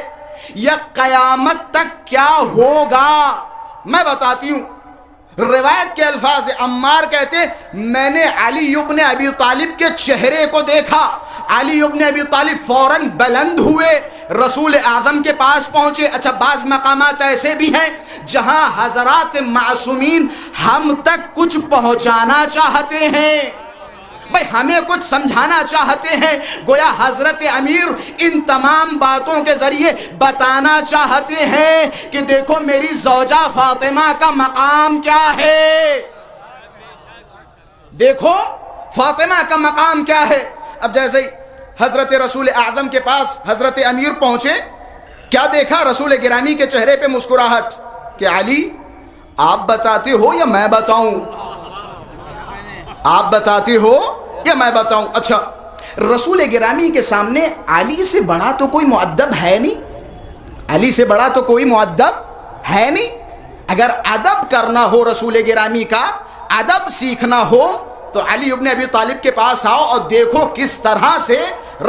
یا قیامت تک کیا ہوگا، میں بتاتی ہوں۔ روایت کے الفاظ عمار کہتے میں نے علی ابن ابی طالب کے چہرے کو دیکھا، علی ابن ابی طالب فوراً بلند ہوئے، رسول اعظم کے پاس پہنچے۔ اچھا بعض مقامات ایسے بھی ہیں جہاں حضرات معصومین ہم تک کچھ پہنچانا چاہتے ہیں، بھائی ہمیں کچھ سمجھانا چاہتے ہیں، گویا حضرت امیر ان تمام باتوں کے ذریعے بتانا چاہتے ہیں کہ دیکھو میری زوجہ فاطمہ کا مقام کیا ہے، دیکھو فاطمہ کا مقام کیا ہے۔ اب جیسے ہی حضرت رسول اعظم کے پاس حضرت امیر پہنچے، کیا دیکھا؟ رسول گرامی کے چہرے پہ مسکراہٹ کہ علی آپ بتاتے ہو یا میں بتاؤں؟ آپ بتاتے ہو یا میں بتاؤں؟ اچھا رسول گرامی کے سامنے علی سے بڑا تو کوئی مؤدب ہے نہیں، علی سے بڑا تو کوئی مؤدب ہے نہیں۔ اگر ادب کرنا ہو رسول گرامی کا، ادب سیکھنا ہو تو علی ابن ابی طالب کے پاس آؤ اور دیکھو کس طرح سے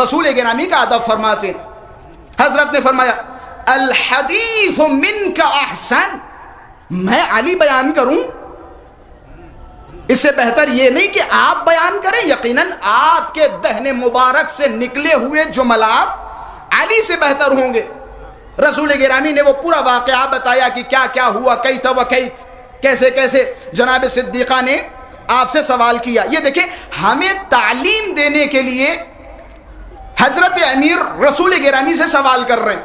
رسول گرامی کا ادب فرماتے ہیں۔ حضرت نے فرمایا الحدیث منک احسن، میں علی بیان کروں؟ اس سے بہتر یہ نہیں کہ آپ بیان کریں، یقیناً آپ کے دہن مبارک سے نکلے ہوئے جملات علی سے بہتر ہوں گے۔ رسول گرامی نے وہ پورا واقعہ بتایا کہ کیا کیا ہوا، کیت و کیت، کیسے کیسے جناب صدیقہ نے آپ سے سوال کیا۔ یہ دیکھیں ہمیں تعلیم دینے کے لیے حضرت امیر رسول گرامی سے سوال کر رہے ہیں،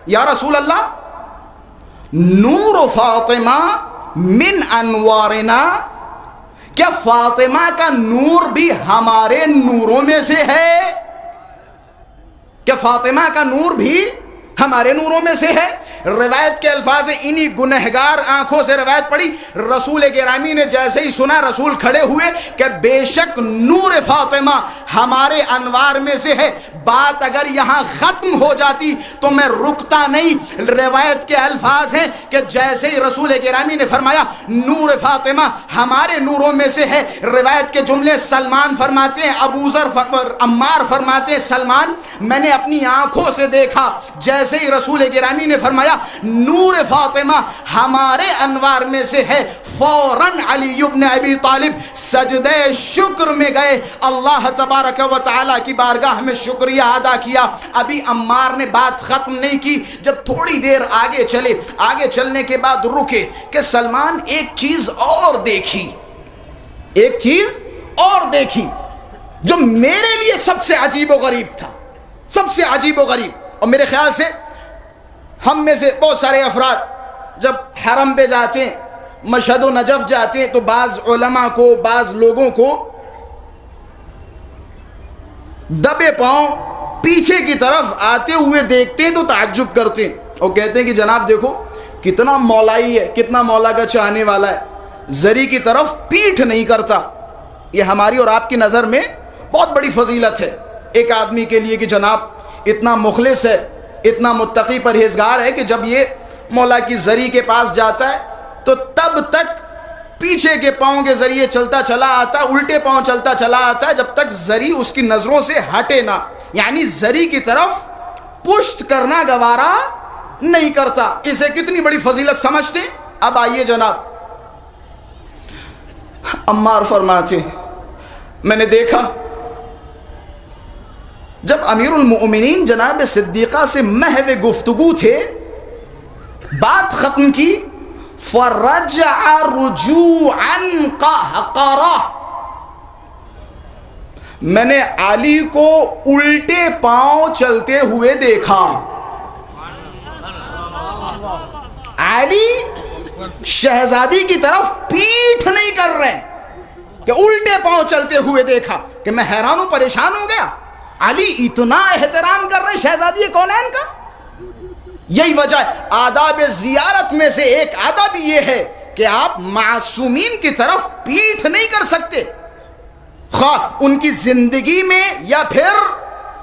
یا رسول اللہ نور فاطمہ من انوارنا، کیا فاطمہ کا نور بھی ہمارے نوروں میں سے ہے؟ کیا فاطمہ کا نور بھی ہمارے نوروں میں سے ہے؟ روایت کے الفاظ انہی گنہگار آنکھوں سے روایت پڑھی، رسول گرامی نے جیسے ہی سنا رسول کھڑے ہوئے کہ بے شک نور فاطمہ ہمارے انوار میں سے ہے۔ بات اگر یہاں ختم ہو جاتی تو میں رکتا نہیں۔ روایت کے الفاظ ہیں کہ جیسے ہی رسول گرامی نے فرمایا نور فاطمہ ہمارے نوروں میں سے ہے، روایت کے جملے سلمان فرماتے ہیں، ابو ذر عمار فرماتے ہیں سلمان میں نے اپنی آنکھوں سے دیکھا جیسے ہی رسول گرامی نے فرمایا نور فاطمہ ہمارے انوار میں سے ہے، فوراً علی ابن ابی طالب سجدے شکر میں گئے، اللہ تبارک و تعالیٰ کی بارگاہ میں شکریہ ادا کیا۔ ابھی عمار نے بات ختم نہیں کی، جب تھوڑی دیر آگے چلے، آگے چلنے کے بعد رکے کہ سلمان ایک چیز اور دیکھی، ایک چیز اور دیکھی جو میرے لیے سب سے عجیب و غریب تھا، سب سے عجیب و غریب۔ اور میرے خیال سے ہم میں سے بہت سارے افراد جب حرم پہ جاتے ہیں، مشہد و نجف جاتے ہیں، تو بعض علماء کو، بعض لوگوں کو دبے پاؤں پیچھے کی طرف آتے ہوئے دیکھتے ہیں تو تعجب کرتے ہیں اور کہتے ہیں کہ جناب دیکھو کتنا مولائی ہے، کتنا مولا کا چاہنے والا ہے، زری کی طرف پیٹھ نہیں کرتا۔ یہ ہماری اور آپ کی نظر میں بہت بڑی فضیلت ہے ایک آدمی کے لیے کہ جناب اتنا مخلص ہے، اتنا متقی پرہیزگار ہے کہ جب یہ مولا کی زری کے پاس جاتا ہے تو تب تک پیچھے کے پاؤں کے ذریعے چلتا چلا آتا ہے، الٹے پاؤں چلتا چلا آتا ہے جب تک زری اس کی نظروں سے ہٹے نہ، یعنی زری کی طرف پشت کرنا گوارا نہیں کرتا۔ اسے کتنی بڑی فضیلت سمجھتے؟ اب آئیے جناب، عمار فرماتے میں نے دیکھا جب امیر المؤمنین جناب صدیقہ سے محو گفتگو تھے، بات ختم کی، فرجع رجوعا قهقرا، میں نے علی کو الٹے پاؤں چلتے ہوئے دیکھا۔ علی شہزادی کی طرف پیٹھ نہیں کر رہے کہ الٹے پاؤں چلتے ہوئے دیکھا کہ میں حیران ہوں، پریشان ہو گیا، علی اتنا احترام کر رہے شہزادی کونین کا۔ یہی وجہ ہے آداب زیارت میں سے ایک آداب یہ ہے کہ آپ معصومین کی طرف پیٹھ نہیں کر سکتے، خواہ ان کی زندگی میں یا پھر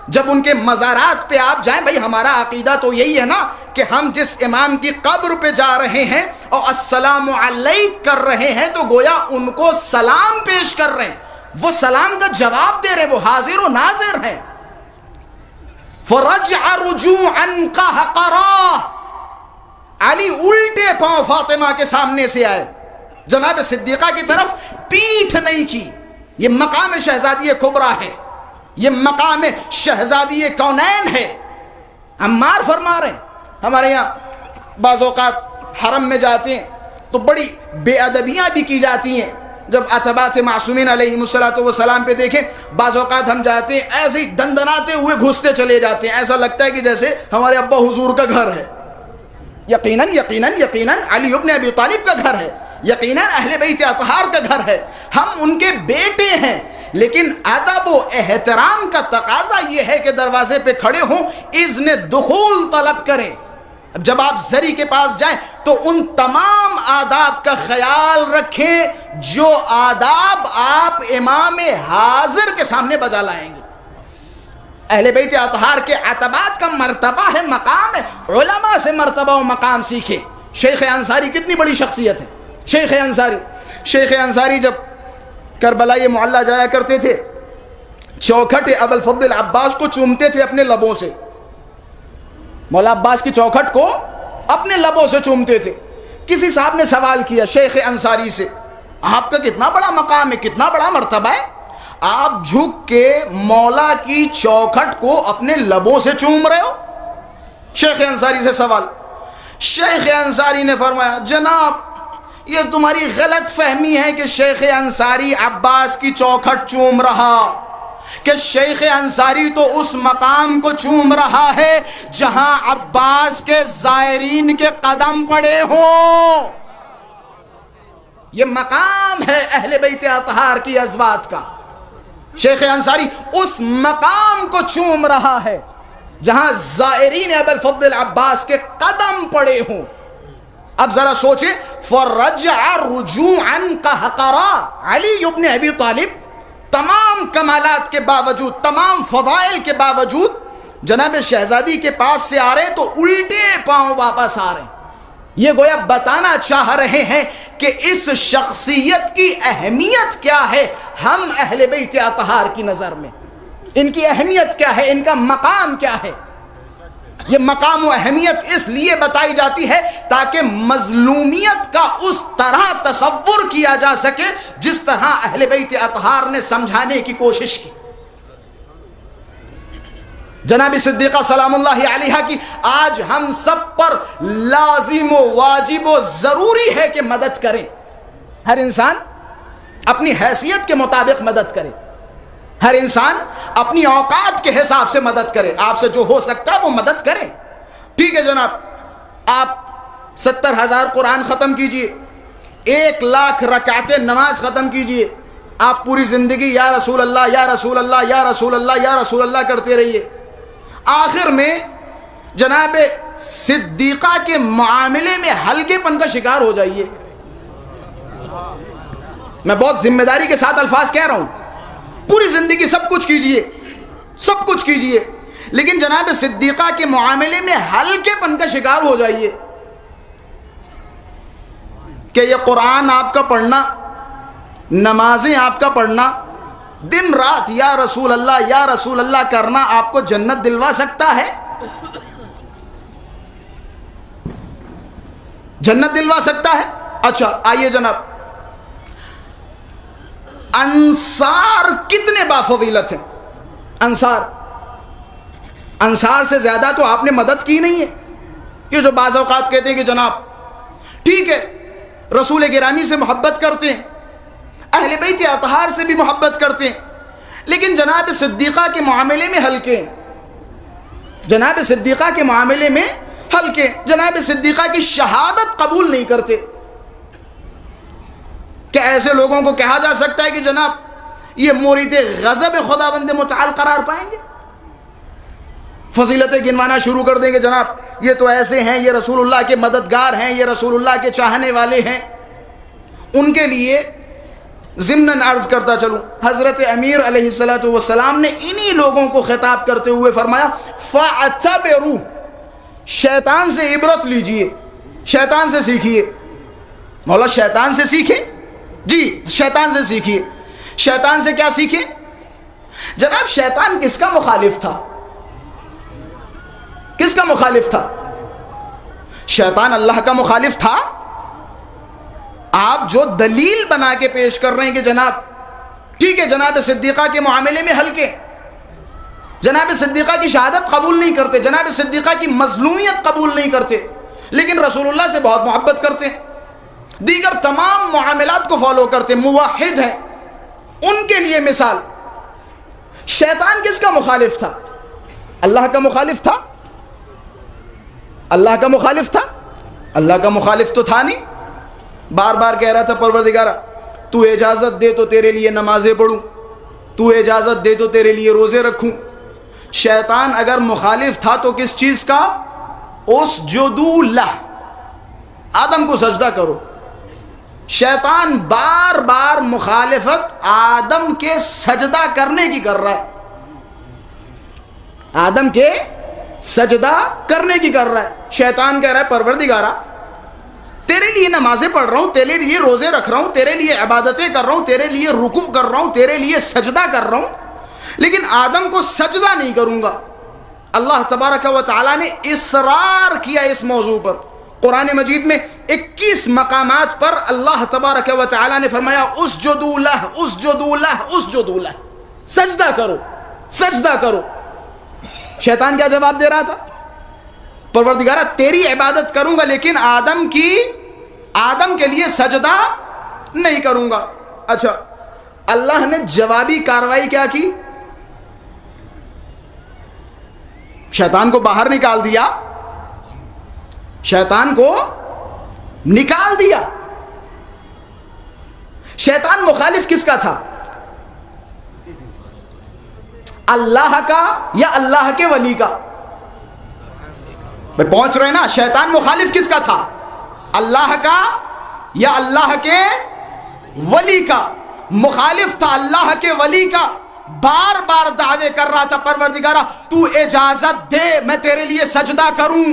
جب ان کے مزارات پہ آپ جائیں۔ بھائی ہمارا عقیدہ تو یہی ہے نا کہ ہم جس امام کی قبر پہ جا رہے ہیں اور السلام علیک کر رہے ہیں تو گویا ان کو سلام پیش کر رہے ہیں، وہ سلام کا جواب دے رہے ہیں، وہ حاضر و ناظر ہیں۔ فرجع رجوعا قہقرا، علی الٹے پاؤں فاطمہ کے سامنے سے آئے، جناب صدیقہ کی طرف پیٹھ نہیں کی۔ یہ مقام شہزادی کبریٰ ہے، یہ مقام شہزادی کونین ہے۔ عمار فرما رہے ہیں ہمارے یہاں بعض اوقات حرم میں جاتے ہیں تو بڑی بے ادبیاں بھی کی جاتی ہیں۔ جب اتباعت معصومین علیہ السلام پہ دیکھیں، بعض اوقات ہم جاتے ہیں ایسے ہی دندناتے ہوئے گھستے چلے جاتے ہیں، ایسا لگتا ہے کہ جیسے ہمارے ابا حضور کا گھر ہے۔ یقیناً علی ابن ابی طالب کا گھر ہے، یقیناً اہل بیت اطہار کا گھر ہے، ہم ان کے بیٹے ہیں، لیکن ادب و احترام کا تقاضا یہ ہے کہ دروازے پہ کھڑے ہوں، اذن دخول طلب کریں۔ اب جب آپ زری کے پاس جائیں تو ان تمام آداب کا خیال رکھیں جو آداب آپ امام حاضر کے سامنے بجا لائیں گے۔ اہل بیت اطہار کے عتبات کا مرتبہ ہے، مقام ہے، علماء سے مرتبہ و مقام سیکھیں۔ شیخ انصاری کتنی بڑی شخصیت ہے، شیخ انصاری جب کربلا معلیٰ جایا کرتے تھے، چوکھٹ ابو الفضل عباس کو چومتے تھے اپنے لبوں سے، مولا عباس کی چوکھٹ کو اپنے لبوں سے چومتے تھے۔ کسی صاحب نے سوال کیا شیخ انصاری سے، آپ کا کتنا بڑا مقام ہے، کتنا بڑا مرتبہ ہے، آپ جھک کے مولا کی چوکھٹ کو اپنے لبوں سے چوم رہے ہو؟ شیخ انصاری سے سوال۔ شیخ انصاری نے فرمایا جناب یہ تمہاری غلط فہمی ہے کہ شیخ انصاری عباس کی چوکھٹ چوم رہا، کہ شیخ انصاری تو اس مقام کو چوم رہا ہے جہاں عباس کے زائرین کے قدم پڑے ہوں۔ یہ مقام ہے اہل بیت اطہار کی ازواج کا، شیخ انصاری اس مقام کو چوم رہا ہے جہاں زائرین ابو الفضل عباس کے قدم پڑے ہوں۔ اب ذرا سوچیں، فرجع رجوعا قہقرا، علی ابن ابی طالب تمام کمالات کے باوجود، تمام فضائل کے باوجود جناب شہزادی کے پاس سے آ رہے تو الٹے پاؤں واپس آ رہے ہیں۔ یہ گویا بتانا چاہ رہے ہیں کہ اس شخصیت کی اہمیت کیا ہے ہم اہل بیت اطہار کی نظر میں، ان کی اہمیت کیا ہے، ان کا مقام کیا ہے۔ یہ مقام و اہمیت اس لیے بتائی جاتی ہے تاکہ مظلومیت کا اس طرح تصور کیا جا سکے جس طرح اہل بیت اطہار نے سمجھانے کی کوشش کی۔ جناب صدیقہ سلام اللہ علیہا کی آج ہم سب پر لازم و واجب و ضروری ہے کہ مدد کریں، ہر انسان اپنی حیثیت کے مطابق مدد کرے، ہر انسان اپنی اوقات کے حساب سے مدد کرے، آپ سے جو ہو سکتا ہے وہ مدد کرے۔ ٹھیک ہے جناب، آپ 70,000 قرآن ختم کیجئے، 1,00,000 رکعتیں نماز ختم کیجئے، آپ پوری زندگی یا رسول اللہ یا رسول اللہ یا رسول اللہ یا رسول اللہ کرتے رہیے، آخر میں جناب صدیقہ کے معاملے میں ہلکے پن کا شکار ہو جائیے۔ میں بہت ذمہ داری کے ساتھ الفاظ کہہ رہا ہوں، پوری زندگی سب کچھ کیجئے لیکن جناب صدیقہ کے معاملے میں ہلکے پن کا شکار ہو جائیے کہ یہ قرآن آپ کا پڑھنا، نمازیں آپ کا پڑھنا، دن رات یا رسول اللہ کرنا آپ کو جنت دلوا سکتا ہے، جنت دلوا سکتا ہے۔ اچھا آئیے جناب، انصار کتنے بافضیلت ہیں، انصار سے زیادہ تو آپ نے مدد کی نہیں ہے۔ یہ جو بعض اوقات کہتے ہیں کہ جناب ٹھیک ہے رسول گرامی سے محبت کرتے ہیں، اہل بیت اطہار سے بھی محبت کرتے ہیں، لیکن جناب صدیقہ کے معاملے میں ہلکے ہیں، جناب صدیقہ کے معاملے میں ہلکے، جناب صدیقہ کی شہادت قبول نہیں کرتے، کیا ایسے لوگوں کو کہا جا سکتا ہے کہ جناب یہ مورد غضب خداوند متعال قرار پائیں گے؟ فضیلتیں گنوانا شروع کر دیں گے، جناب یہ تو ایسے ہیں، یہ رسول اللہ کے مددگار ہیں، یہ رسول اللہ کے چاہنے والے ہیں۔ ان کے لیے ضمناً عرض کرتا چلوں، حضرت امیر علیہ السلام نے انہی لوگوں کو خطاب کرتے ہوئے فرمایا فَاعْتَبِرُوا، شیطان سے عبرت لیجئے، شیطان سے سیکھیے۔ مولا شیطان سے سیکھے؟ جی شیطان سے سیکھیے۔ شیطان سے کیا سیکھے؟ جناب شیطان کس کا مخالف تھا؟ کس کا مخالف تھا؟ شیطان اللہ کا مخالف تھا؟ آپ جو دلیل بنا کے پیش کر رہے ہیں کہ جناب ٹھیک ہے جناب صدیقہ کے معاملے میں ہلکے، جناب صدیقہ کی شہادت قبول نہیں کرتے، جناب صدیقہ کی مظلومیت قبول نہیں کرتے، لیکن رسول اللہ سے بہت محبت کرتے، دیگر تمام معاملات کو فالو کرتے، موحد ہیں، ان کے لیے مثال۔ شیطان کس کا مخالف تھا؟ اللہ کا مخالف تھا؟ اللہ کا مخالف تھا؟ اللہ کا مخالف تو تھا نہیں۔ بار بار کہہ رہا تھا پروردگارہ تو اجازت دے تو تیرے لیے نمازیں پڑھوں، تو اجازت دے تو تیرے لیے روزے رکھوں۔ شیطان اگر مخالف تھا تو کس چیز کا؟ اسجدوا لہ، آدم کو سجدہ کرو۔ شیطان بار بار مخالفت آدم کے سجدہ کرنے کی کر رہا ہے، آدم کے سجدہ کرنے کی کر رہا ہے۔ شیطان کہہ رہا ہے پروردگارہ تیرے لیے نمازیں پڑھ رہا ہوں، تیرے لیے روزے رکھ رہا ہوں، تیرے لیے عبادتیں کر رہا ہوں، تیرے لیے رکوع کر رہا ہوں، تیرے لیے سجدہ کر رہا ہوں، لیکن آدم کو سجدہ نہیں کروں گا۔ اللہ تبارک و تعالیٰ نے اصرار کیا اس موضوع پر۔ قرآن مجید میں 21 مقامات پر اللہ تبارک و تعالیٰ نے فرمایا اسجدوا لہ، اسجدوا لہ، اسجدوا لہ، سجدہ کرو، سجدہ کرو۔ شیطان کیا جواب دے رہا تھا؟ پروردگارہ تیری عبادت کروں گا لیکن آدم کے لیے سجدہ نہیں کروں گا۔ اچھا اللہ نے جوابی کاروائی کیا کی؟ شیطان کو باہر نکال دیا، شیطان کو نکال دیا۔ شیطان مخالف کس کا تھا؟ اللہ کا یا اللہ کے ولی کا؟ میں پہنچ رہے نا؟ شیطان مخالف کس کا تھا؟ اللہ کا یا اللہ کے ولی کا؟ مخالف تھا اللہ کے ولی کا، بار بار دعوے کر رہا تھا پروردگارہ تو اجازت دے میں تیرے لیے سجدہ کروں،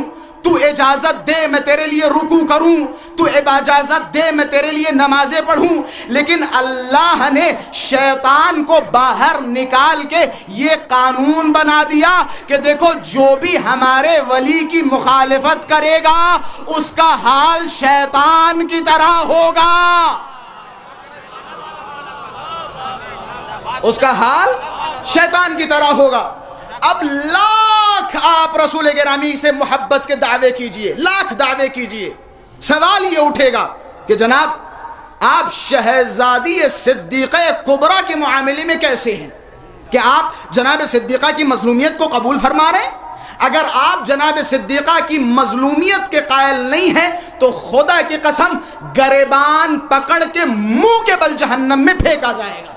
تو اجازت دے میں تیرے لیے رکوع کروں، تو اجازت دے میں تیرے لیے نمازیں پڑھوں، لیکن اللہ نے شیطان کو باہر نکال کے یہ قانون بنا دیا کہ دیکھو جو بھی ہمارے ولی کی مخالفت کرے گا اس کا حال شیطان کی طرح ہوگا، اس کا حال شیطان کی طرح ہوگا۔ اب لاکھ آپ رسول گرامی سے محبت کے دعوے کیجئے، لاکھ دعوے کیجئے، سوال یہ اٹھے گا کہ جناب آپ شہزادی صدیقہ کبریٰ کے معاملے میں کیسے ہیں کہ آپ جناب صدیقہ کی مظلومیت کو قبول فرما رہے ہیں؟ اگر آپ جناب صدیقہ کی مظلومیت کے قائل نہیں ہیں تو خدا کی قسم گریبان پکڑ کے منہ کے بل جہنم میں پھینکا جائے گا۔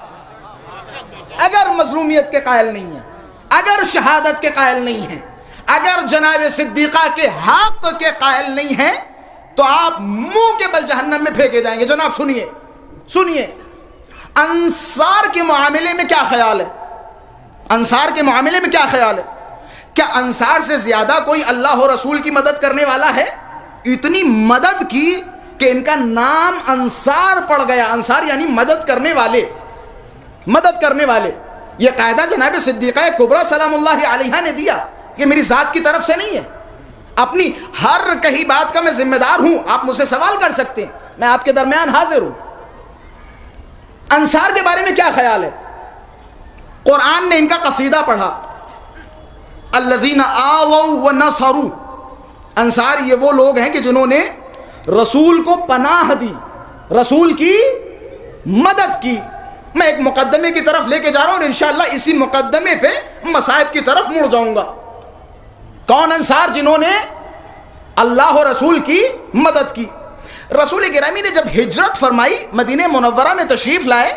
اگر مظلومیت کے قائل نہیں ہیں، اگر شہادت کے قائل نہیں ہیں، اگر جناب صدیقہ کے حق کے قائل نہیں ہیں تو آپ منہ کے بل جہنم میں پھینکے جائیں گے۔ جناب سنیے سنیے، انصار کے معاملے میں کیا خیال ہے؟ انصار کے معاملے میں کیا خیال ہے؟ کیا انصار سے زیادہ کوئی اللہ و رسول کی مدد کرنے والا ہے؟ اتنی مدد کی کہ ان کا نام انصار پڑ گیا۔ انصار یعنی مدد کرنے والے، مدد کرنے والے۔ یہ قاعدہ جناب صدیقہ کبریٰ سلام اللہ علیہا نے دیا، یہ میری ذات کی طرف سے نہیں ہے، اپنی ہر کہی بات کا میں ذمہ دار ہوں، آپ مجھ سے سوال کر سکتے ہیں، میں آپ کے درمیان حاضر ہوں۔ انصار کے بارے میں کیا خیال ہے؟ قرآن نے ان کا قصیدہ پڑھا، الذین آووا ونصروا۔ انصار یہ وہ لوگ ہیں کہ جنہوں نے رسول کو پناہ دی، رسول کی مدد کی۔ میں ایک مقدمے کی طرف لے کے جا رہا ہوں اور انشاءاللہ اسی مقدمے پہ مصائب کی طرف مڑ جاؤں گا۔ کون انصار؟ جنہوں نے اللہ و رسول کی مدد کی۔ رسول گرامی نے جب ہجرت فرمائی، مدینہ منورہ میں تشریف لائے،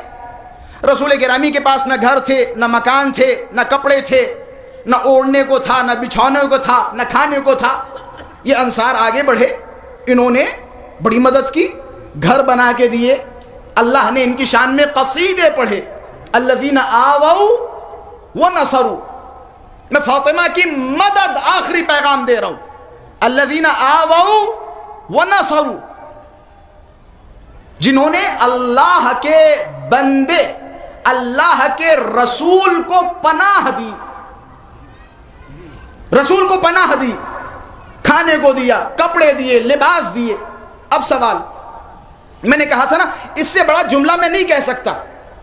رسول گرامی کے پاس نہ گھر تھے، نہ مکان تھے، نہ کپڑے تھے، نہ اوڑھنے کو تھا، نہ بچھونے کو تھا، نہ کھانے کو تھا۔ یہ انصار آگے بڑھے، انہوں نے بڑی مدد کی، گھر بنا کے دیے، اللہ نے ان کی شان میں قصیدے پڑھے، الذین آووا ونصروا۔ میں فاطمہ کی مدد آخری پیغام دے رہا ہوں، الذین آووا ونصروا، جنہوں نے اللہ کے بندے، اللہ کے رسول کو پناہ دی، رسول کو پناہ دی، کھانے کو دیا، کپڑے دیے، لباس دیے۔ اب سوال، میں نے کہا تھا نا، اس سے بڑا جملہ میں نہیں کہہ سکتا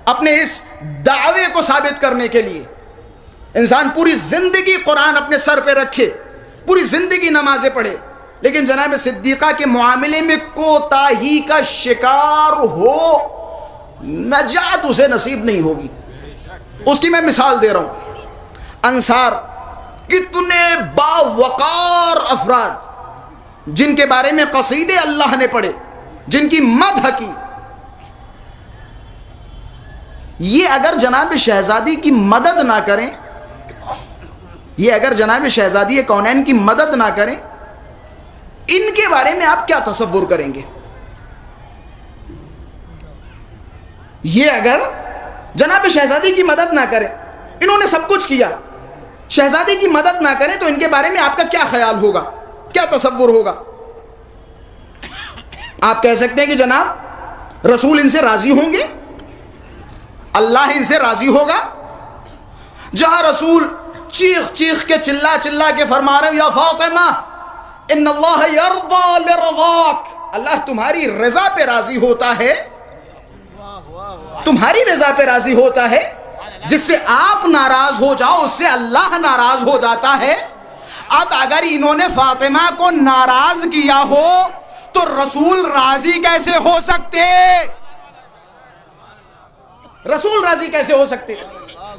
اپنے اس دعوے کو ثابت کرنے کے لیے۔ انسان پوری زندگی قرآن اپنے سر پہ رکھے، پوری زندگی نمازیں پڑھے، لیکن جناب صدیقہ کے معاملے میں کوتاہی کا شکار ہو، نجات اسے نصیب نہیں ہوگی۔ اس کی میں مثال دے رہا ہوں۔ انصار کتنے باوقار افراد، جن کے بارے میں قصیدے اللہ نے پڑھے، جن کی مدح کی۔ یہ اگر جناب شہزادی کی مدد نہ کریں، یہ اگر جناب شہزادی کونین کی مدد نہ کریں، ان کے بارے میں آپ کیا تصور کریں گے؟ یہ اگر جناب شہزادی کی مدد نہ کریں، انہوں نے سب کچھ کیا، شہزادی کی مدد نہ کریں تو ان کے بارے میں آپ کا کیا خیال ہوگا، کیا تصور ہوگا؟ آپ کہہ سکتے ہیں کہ جناب رسول ان سے راضی ہوں گے، اللہ ان سے راضی ہوگا۔ جہاں رسول چیخ چیخ کے چلا چلا کے فرما رہے ہیں، یا فاطمہ ان اللہ یرضی لرضاک، اللہ تمہاری رضا پہ راضی ہوتا ہے، تمہاری رضا پہ راضی ہوتا ہے، جس سے آپ ناراض ہو جاؤ اس سے اللہ ناراض ہو جاتا ہے۔ اب اگر انہوں نے فاطمہ کو ناراض کیا ہو تو رسول راضی کیسے ہو سکتے؟ رسول راضی کیسے ہو سکتے؟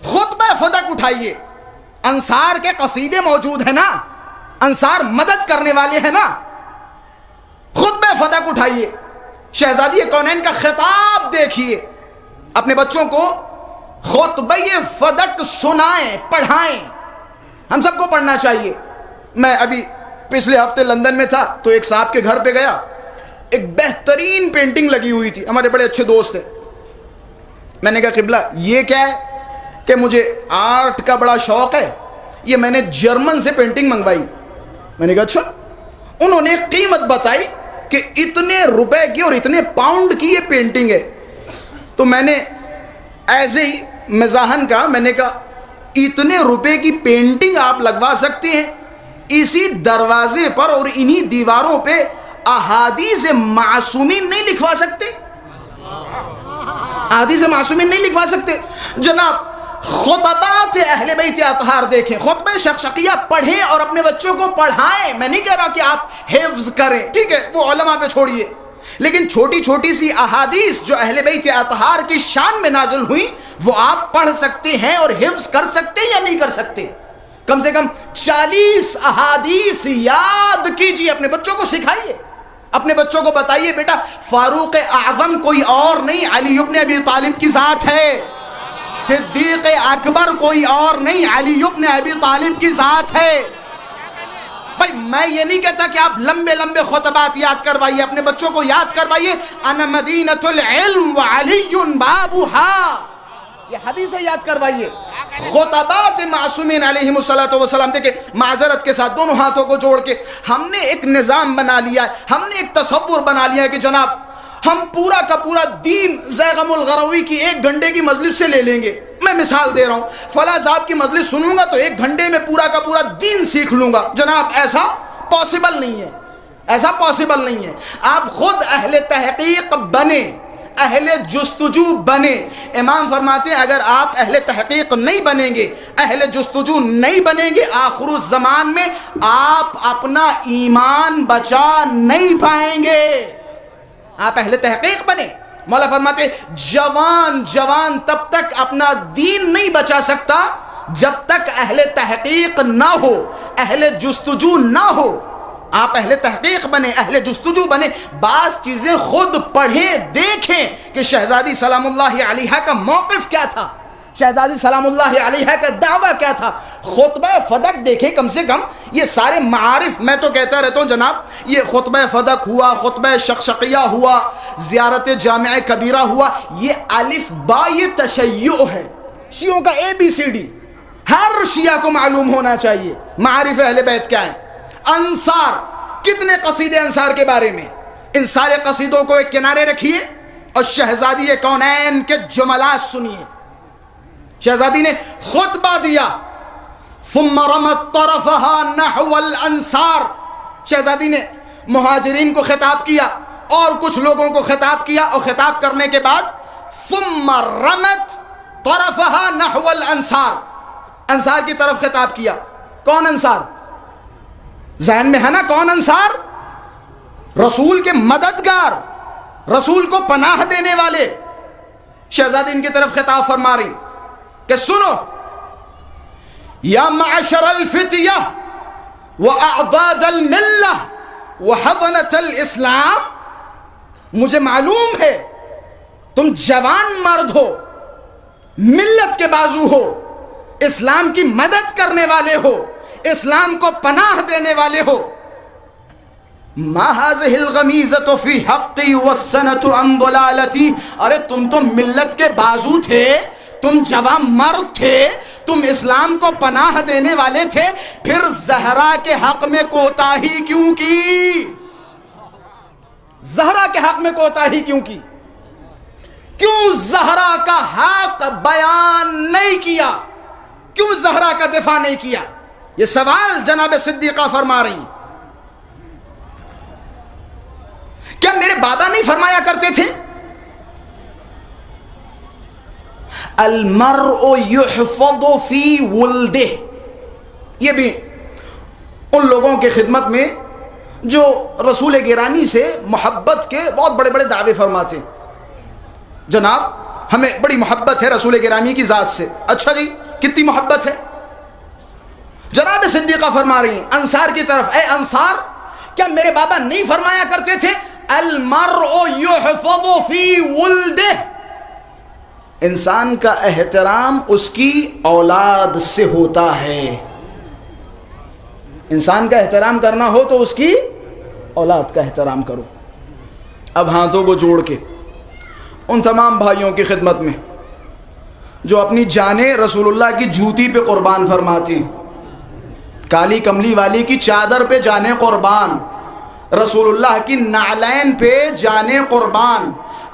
خطبہ فدق اٹھائیے، انصار کے قصیدے موجود ہیں نا، انصار مدد کرنے والے ہیں نا، خطبہ فدق اٹھائیے، شہزادی کونین کا خطاب دیکھیے، اپنے بچوں کو خطبہ فدق سنائیں، پڑھائیں۔ ہم سب کو پڑھنا چاہیے۔ میں ابھی پچھلے ہفتے لندن میں تھا تو ایک صاحب کے گھر پہ گیا، ایک بہترین پینٹنگ لگی ہوئی تھی، ہمارے بڑے اچھے دوست ہیں۔ میں نے کہا قبلہ یہ کیا ہے؟ کہ مجھے آرٹ کا بڑا شوق ہے، یہ میں نے جرمن سے پینٹنگ منگوائی۔ میں نے کہا اچھا۔ انہوں نے قیمت بتائی کہ اتنے روپے کی اور اتنے پاؤنڈ کی یہ پینٹنگ ہے۔ تو میں نے ایسے ہی مزاحن کہا، میں نے کہا اتنے روپے کی پینٹنگ آپ لگوا سکتے ہیں؟ اسی دروازے پر اور انہی دیواروں پہ احادیث معصومین نہیں لکھوا سکتے؟ احادیث معصومین نہیں لکھوا سکتے؟ جناب خطبات اہل بیت اطہار دیکھیں، خطبہ شقشقیہ پڑھیں اور اپنے بچوں کو پڑھائیں۔ میں نہیں کہہ رہا کہ آپ حفظ کریں، ٹھیک ہے وہ علماء پہ چھوڑیے، لیکن چھوٹی چھوٹی سی احادیث جو اہل بیت اطہار کی شان میں نازل ہوئی وہ آپ پڑھ سکتے ہیں اور حفظ کر سکتے یا نہیں کر سکتے؟ کم سے کم 40 احادیث یاد کیجیے، اپنے بچوں کو سکھائیے، اپنے بچوں کو بتائیے بیٹا فاروق اعظم کوئی اور نہیں، علی ابن ابی طالب کی ذات ہے، صدیق اکبر کوئی اور نہیں، علی ابن ابی طالب کی ذات ہے۔ بھائی میں یہ نہیں کہتا کہ آپ لمبے لمبے خطبات یاد کروائیے، اپنے بچوں کو یاد کروائیے، انا مدینۃ العلم وعلی بابھا، یہ حدیثیں یاد کروائیے۔ خطبات معصومین علیہم الصلوۃ والسلام، دیکھیں معذرت کے ساتھ دونوں ہاتھوں کو جوڑ کے ہم نے ایک نظام بنا لیا ہے، ہم نے ایک تصور بنا لیا ہے کہ جناب ہم پورا کا پورا دین زیغم الغروی کی 1 گھنٹے کی مجلس سے لے لیں گے۔ میں مثال دے رہا ہوں، فلاں صاحب کی مجلس سنوں گا تو 1 گھنٹے میں پورا کا پورا دین سیکھ لوں گا۔ جناب ایسا پاسبل نہیں ہے، ایسا پاسبل نہیں ہے۔ آپ خود اہل تحقیق بنے، اہل جستجو بنے۔ امام فرماتے ہیں اگر آپ اہل تحقیق نہیں بنیں گے، اہل جستجو نہیں بنیں گے، آخر الزمان میں آپ اپنا ایمان بچا نہیں پائیں گے۔ آپ اہل تحقیق بنے۔ مولا فرماتے جوان تب تک اپنا دین نہیں بچا سکتا جب تک اہل تحقیق نہ ہو، اہل جستجو نہ ہو۔ آپ اہل تحقیق بنے، اہل جستجو بنے، بعض چیزیں خود پڑھیں، دیکھیں کہ شہزادی سلام اللہ علیہا کا موقف کیا تھا، شہزادی سلام اللہ علیہا کا دعویٰ کیا تھا. خطبہ فدق دیکھیں کم سے کم. یہ سارے معارف میں تو کہتا رہتا ہوں جناب، یہ خطبہ فدق ہوا، خطبہ شقشقیہ ہوا، زیارت جامع کبیرہ ہوا، یہ الف با یہ تشیع ہے، شیعوں کا ABCD. ہر شیعہ کو معلوم ہونا چاہیے معارف اہل بیت کیا ہیں. انصار، کتنے قصیدے انصار کے بارے میں، ان سارے قصیدوں کو ایک کنارے رکھیے اور شہزادی کونین کے جملات سنیے. شہزادی نے خطبہ دیا، ثم رمت طرفها نحو الانصار. شہزادی نے مہاجرین کو خطاب کیا اور کچھ لوگوں کو خطاب کیا، اور خطاب کرنے کے بعد ثم رمت طرفها نحو الانصار، انصار کی طرف خطاب کیا. کون انصار؟ ذہن میں ہے نا کون انصار؟ رسول کے مددگار، رسول کو پناہ دینے والے. شہزادی ان کی طرف خطاب فرما رہی کہ سنو، یا معشر الفتیہ واعضاد الملہ وحضنۃ الاسلام، مجھے معلوم ہے تم جوان مرد ہو، ملت کے بازو ہو، اسلام کی مدد کرنے والے ہو، اسلام کو پناہ دینے والے ہو. ما هذه الغمیزة فی حقی والسنة عن ضلالتی. ارے تم تو ملت کے بازو تھے، تم جوان مرد تھے، تم اسلام کو پناہ دینے والے تھے، پھر زہرا کے حق میں کوتاہی کیوں کی؟ زہرا کے حق میں کوتاہی کیوں کی؟ کیوں زہرا کا حق بیان نہیں کیا؟ کیوں زہرا کا دفاع نہیں کیا؟ یہ سوال جناب صدیقہ فرما رہی. کیا میرے بابا نہیں فرمایا کرتے تھے المرء یحفظ فی ولدہ؟ یہ بھی ان لوگوں کے خدمت میں جو رسول گرامی سے محبت کے بہت بڑے بڑے دعوے فرماتے. جناب ہمیں بڑی محبت ہے رسول گرامی کی ذات سے. اچھا جی، کتنی محبت ہے؟ جناب صدیقہ فرما رہی ہیں انصار کی طرف، اے انصار، کیا میرے بابا نہیں فرمایا کرتے تھے المرء یحفظ فی ولدہ؟ انسان کا احترام اس کی اولاد سے ہوتا ہے. انسان کا احترام کرنا ہو تو اس کی اولاد کا احترام کرو. اب ہاتھوں کو جوڑ کے ان تمام بھائیوں کی خدمت میں جو اپنی جانیں رسول اللہ کی جوتی پہ قربان فرماتی، کالی کملی والی کی چادر پہ جانیں قربان، رسول اللہ کی نعلین پہ جانیں قربان،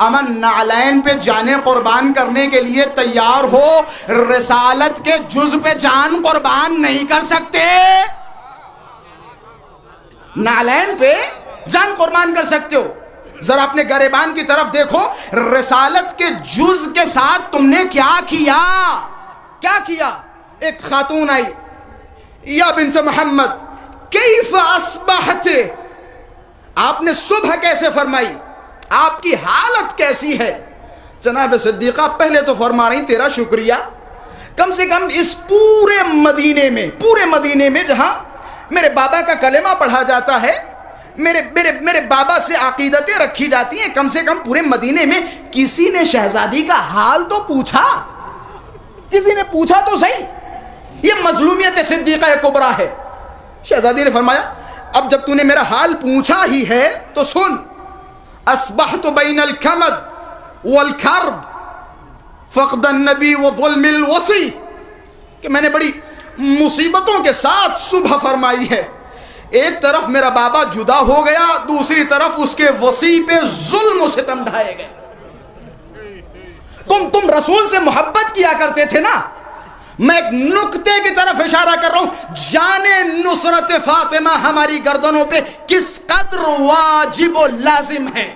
امن نعلین پہ جانیں قربان کرنے کے لیے تیار ہو، رسالت کے جز پہ جان قربان نہیں کر سکتے. نعلین پہ جان قربان کر سکتے ہو. ذرا اپنے گریبان کی طرف دیکھو، رسالت کے جز کے ساتھ تم نے کیا کیا؟ کیا کیا؟ ایک خاتون آئی، یا بنت محمد کیف اصبحت، آپ نے صبح کیسے فرمائی، آپ کی حالت کیسی ہے؟ جناب صدیقہ پہلے تو فرما رہی تیرا شکریہ، کم سے کم اس پورے مدینے میں جہاں میرے بابا کا کلمہ پڑھا جاتا ہے، میرے بابا سے عقیدتیں رکھی جاتی ہیں، کم سے کم پورے مدینے میں کسی نے شہزادی کا حال تو پوچھا، کسی نے پوچھا تو صحیح. یہ مظلومیت صدیقہ کبریٰ ہے. شہزادی نے فرمایا اب جب تو نے میرا حال پوچھا ہی ہے تو سن، اصبحت بین الکمد والکرب فقد النبی وظلم الوصی، کہ میں نے بڑی مصیبتوں کے ساتھ صبح فرمائی ہے. ایک طرف میرا بابا جدا ہو گیا، دوسری طرف اس کے وصی پہ ظلم و ستم ڈھائے گئے. تم رسول سے محبت کیا کرتے تھے نا. میں ایک نکتے کی طرف اشارہ کر رہا ہوں، جان نصرت فاطمہ ہماری گردنوں پہ کس قدر واجب و لازم ہے.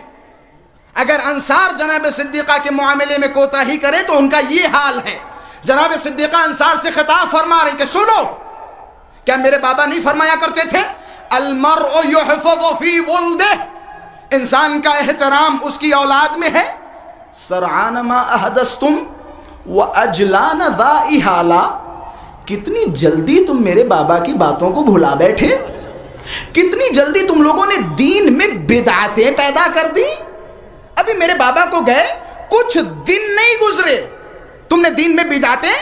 اگر انصار جناب صدیقہ کے معاملے میں کوتاہی کرے تو ان کا یہ حال ہے. جناب صدیقہ انصار سے خطاب فرما رہی کہ سنو، کیا میرے بابا نہیں فرمایا کرتے تھے المرء یحفظ فی ولدہ، انسان کا احترام اس کی اولاد میں ہے. سرعان ما احدثتم واجلان ذا احالہ، کتنی جلدی تم میرے بابا کی باتوں کو بھلا بیٹھے. کتنی جلدی تم لوگوں نے دین میں بدعتیں پیدا کر دی. ابھی میرے بابا کو گئے کچھ دن نہیں گزرے تم نے دین میں بدعتیں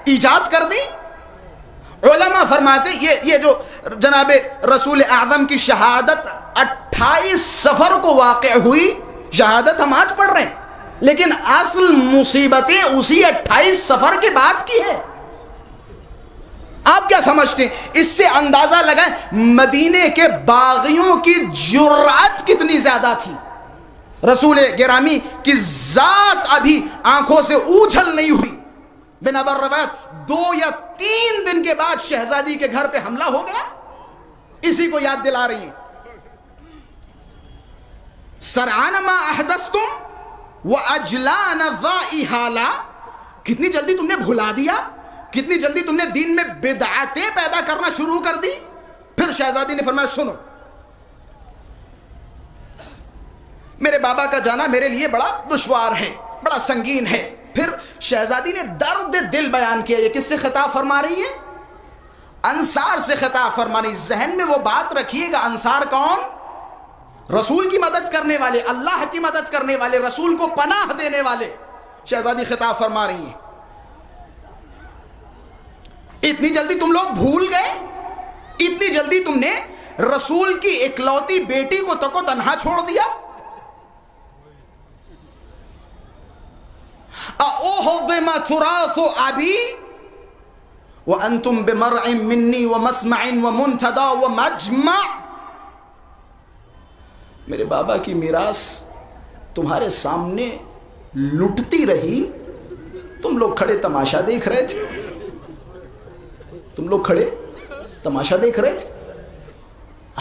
ایجاد کر دی. علماء فرماتے یہ جو جناب رسول اعظم کی شہادت 28 صفر کو واقع ہوئی، شہادت ہم آج پڑھ رہے ہیں، لیکن اصل مصیبتیں اسی 28 صفر کے بعد کی ہے. آپ کیا سمجھتے ہیں؟ اس سے اندازہ لگائیں مدینے کے باغیوں کی جرأت کتنی زیادہ تھی. رسول گرامی کی ذات ابھی آنکھوں سے اوجھل نہیں ہوئی، بنابر روایت 2 یا 3 دن کے بعد شہزادی کے گھر پہ حملہ ہو گیا. اسی کو یاد دلا رہی ہیں. سرعان ما احدثتم واجلان ذائحالا، کتنی جلدی تم نے بھلا دیا، کتنی جلدی تم نے دین میں بدعتیں پیدا کرنا شروع کر دی. پھر شہزادی نے فرمایا سنو، میرے بابا کا جانا میرے لیے بڑا دشوار ہے، بڑا سنگین ہے. پھر شہزادی نے درد دل بیان کیا. یہ کس سے خطاب فرما رہی ہے؟ انصار سے خطاب فرما رہی. ذہن میں وہ بات رکھیے گا، انصار کون؟ رسول کی مدد کرنے والے، اللہ کی مدد کرنے والے، رسول کو پناہ دینے والے. شہزادی خطاب فرما رہی ہیں اتنی جلدی تم لوگ بھول گئے، اتنی جلدی تم نے رسول کی اکلوتی بیٹی کو تکو تنہا چھوڑ دیا. اُهْضِمَ تُرَاثُ أَبِي وَأَنْتُمْ بِمَرْعٍ مِّنِّي وَمَسْمَعٍ وَمُنْتَدَى وَمَجْمَعٍ. میرے بابا کی میراث تمہارے سامنے لٹتی رہی، تم لوگ کھڑے تماشا دیکھ رہے تھے، تم لوگ کھڑے تماشا دیکھ رہے تھے.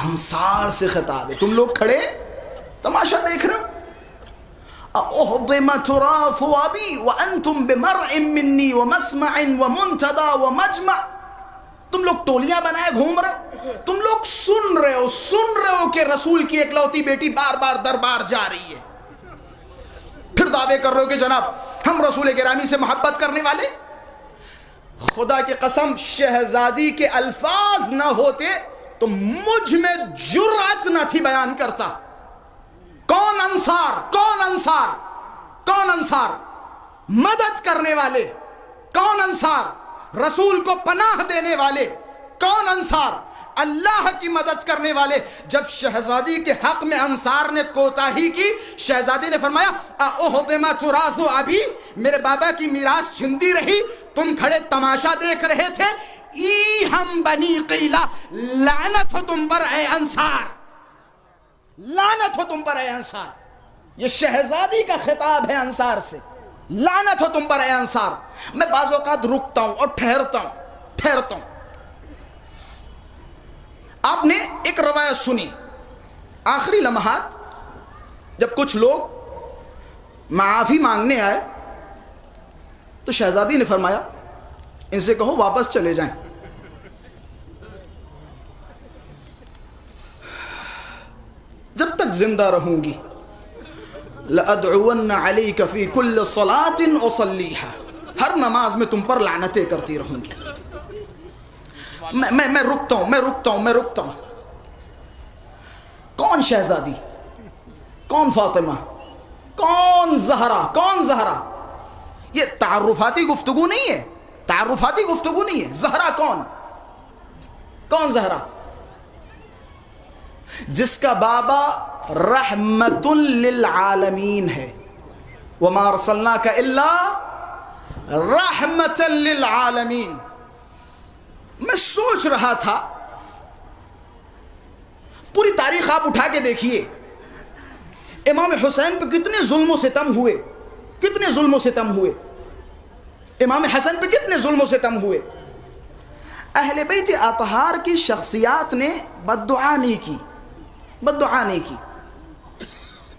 انصار سے خطاب ہے، تم لوگ کھڑے تماشا دیکھ رہے ہو. اُهْضِمَ تُرَاثُ أَبِي وَأَنْتُمْ بِمَرْعٍ مِّنِّي وَمَسْمَعٍ وَمُنْتَدَى وَمَجْمَعٍ. تم لوگ ٹولیاں بنائے گھوم رہے، تم لوگ سن رہے ہو کہ رسول کی اکلوتی بیٹی بار بار دربار جا رہی ہے. پھر دعوے کر رہے ہو کہ جناب ہم رسول گرامی سے محبت کرنے والے. خدا کی قسم شہزادی کے الفاظ نہ ہوتے تو مجھ میں جرأت نہ تھی بیان کرتا. کون انصار؟ کون انصار؟ کون انصار؟ مدد کرنے والے. کون انصار؟ رسول کو پناہ دینے والے. کون انصار؟ اللہ کی مدد کرنے والے. جب شہزادی کے حق میں انصار نے کوتاہی کی، شہزادی نے فرمایا اُهْضِمَ تُرَاثُ أَبِي، میرے بابا کی میراث چھندی رہی، تم کھڑے تماشا دیکھ رہے تھے. ایہم بنی قیلہ، لعنت ہو تم پر اے انصار، لعنت ہو تم پر اے انصار. یہ شہزادی کا خطاب ہے انصار سے، لعنت ہو تم پر اے انصار. میں بعض اوقات رکتا ہوں اور ٹھہرتا ہوں. آپ نے ایک روایت سنی، آخری لمحات جب کچھ لوگ معافی مانگنے آئے تو شہزادی نے فرمایا ان سے کہو واپس چلے جائیں. جب تک زندہ رہوں گی لَأَدْعُوَنَّ عَلَيْكَ فِي كُلِّ صَلَاةٍ أُصَلِّيهَا، ہر نماز میں تم پر لعنتیں کرتی رہوں گی. میں رکتا ہوں. کون شہزادی؟ کون فاطمہ؟ کون زہرا؟ یہ تعارفاتی گفتگو نہیں ہے. زہرا کون زہرا؟ جس کا بابا رحمت للعالمین ہے. وما ارسلناک الا رحمت للعالمین. میں سوچ رہا تھا، پوری تاریخ آپ اٹھا کے دیکھیے، امام حسین پہ کتنے ظلم و ستم ہوئے، امام حسن پہ کتنے ظلم و ستم ہوئے. اہل بیت اطہار کی شخصیات نے بد دعا نہیں کی.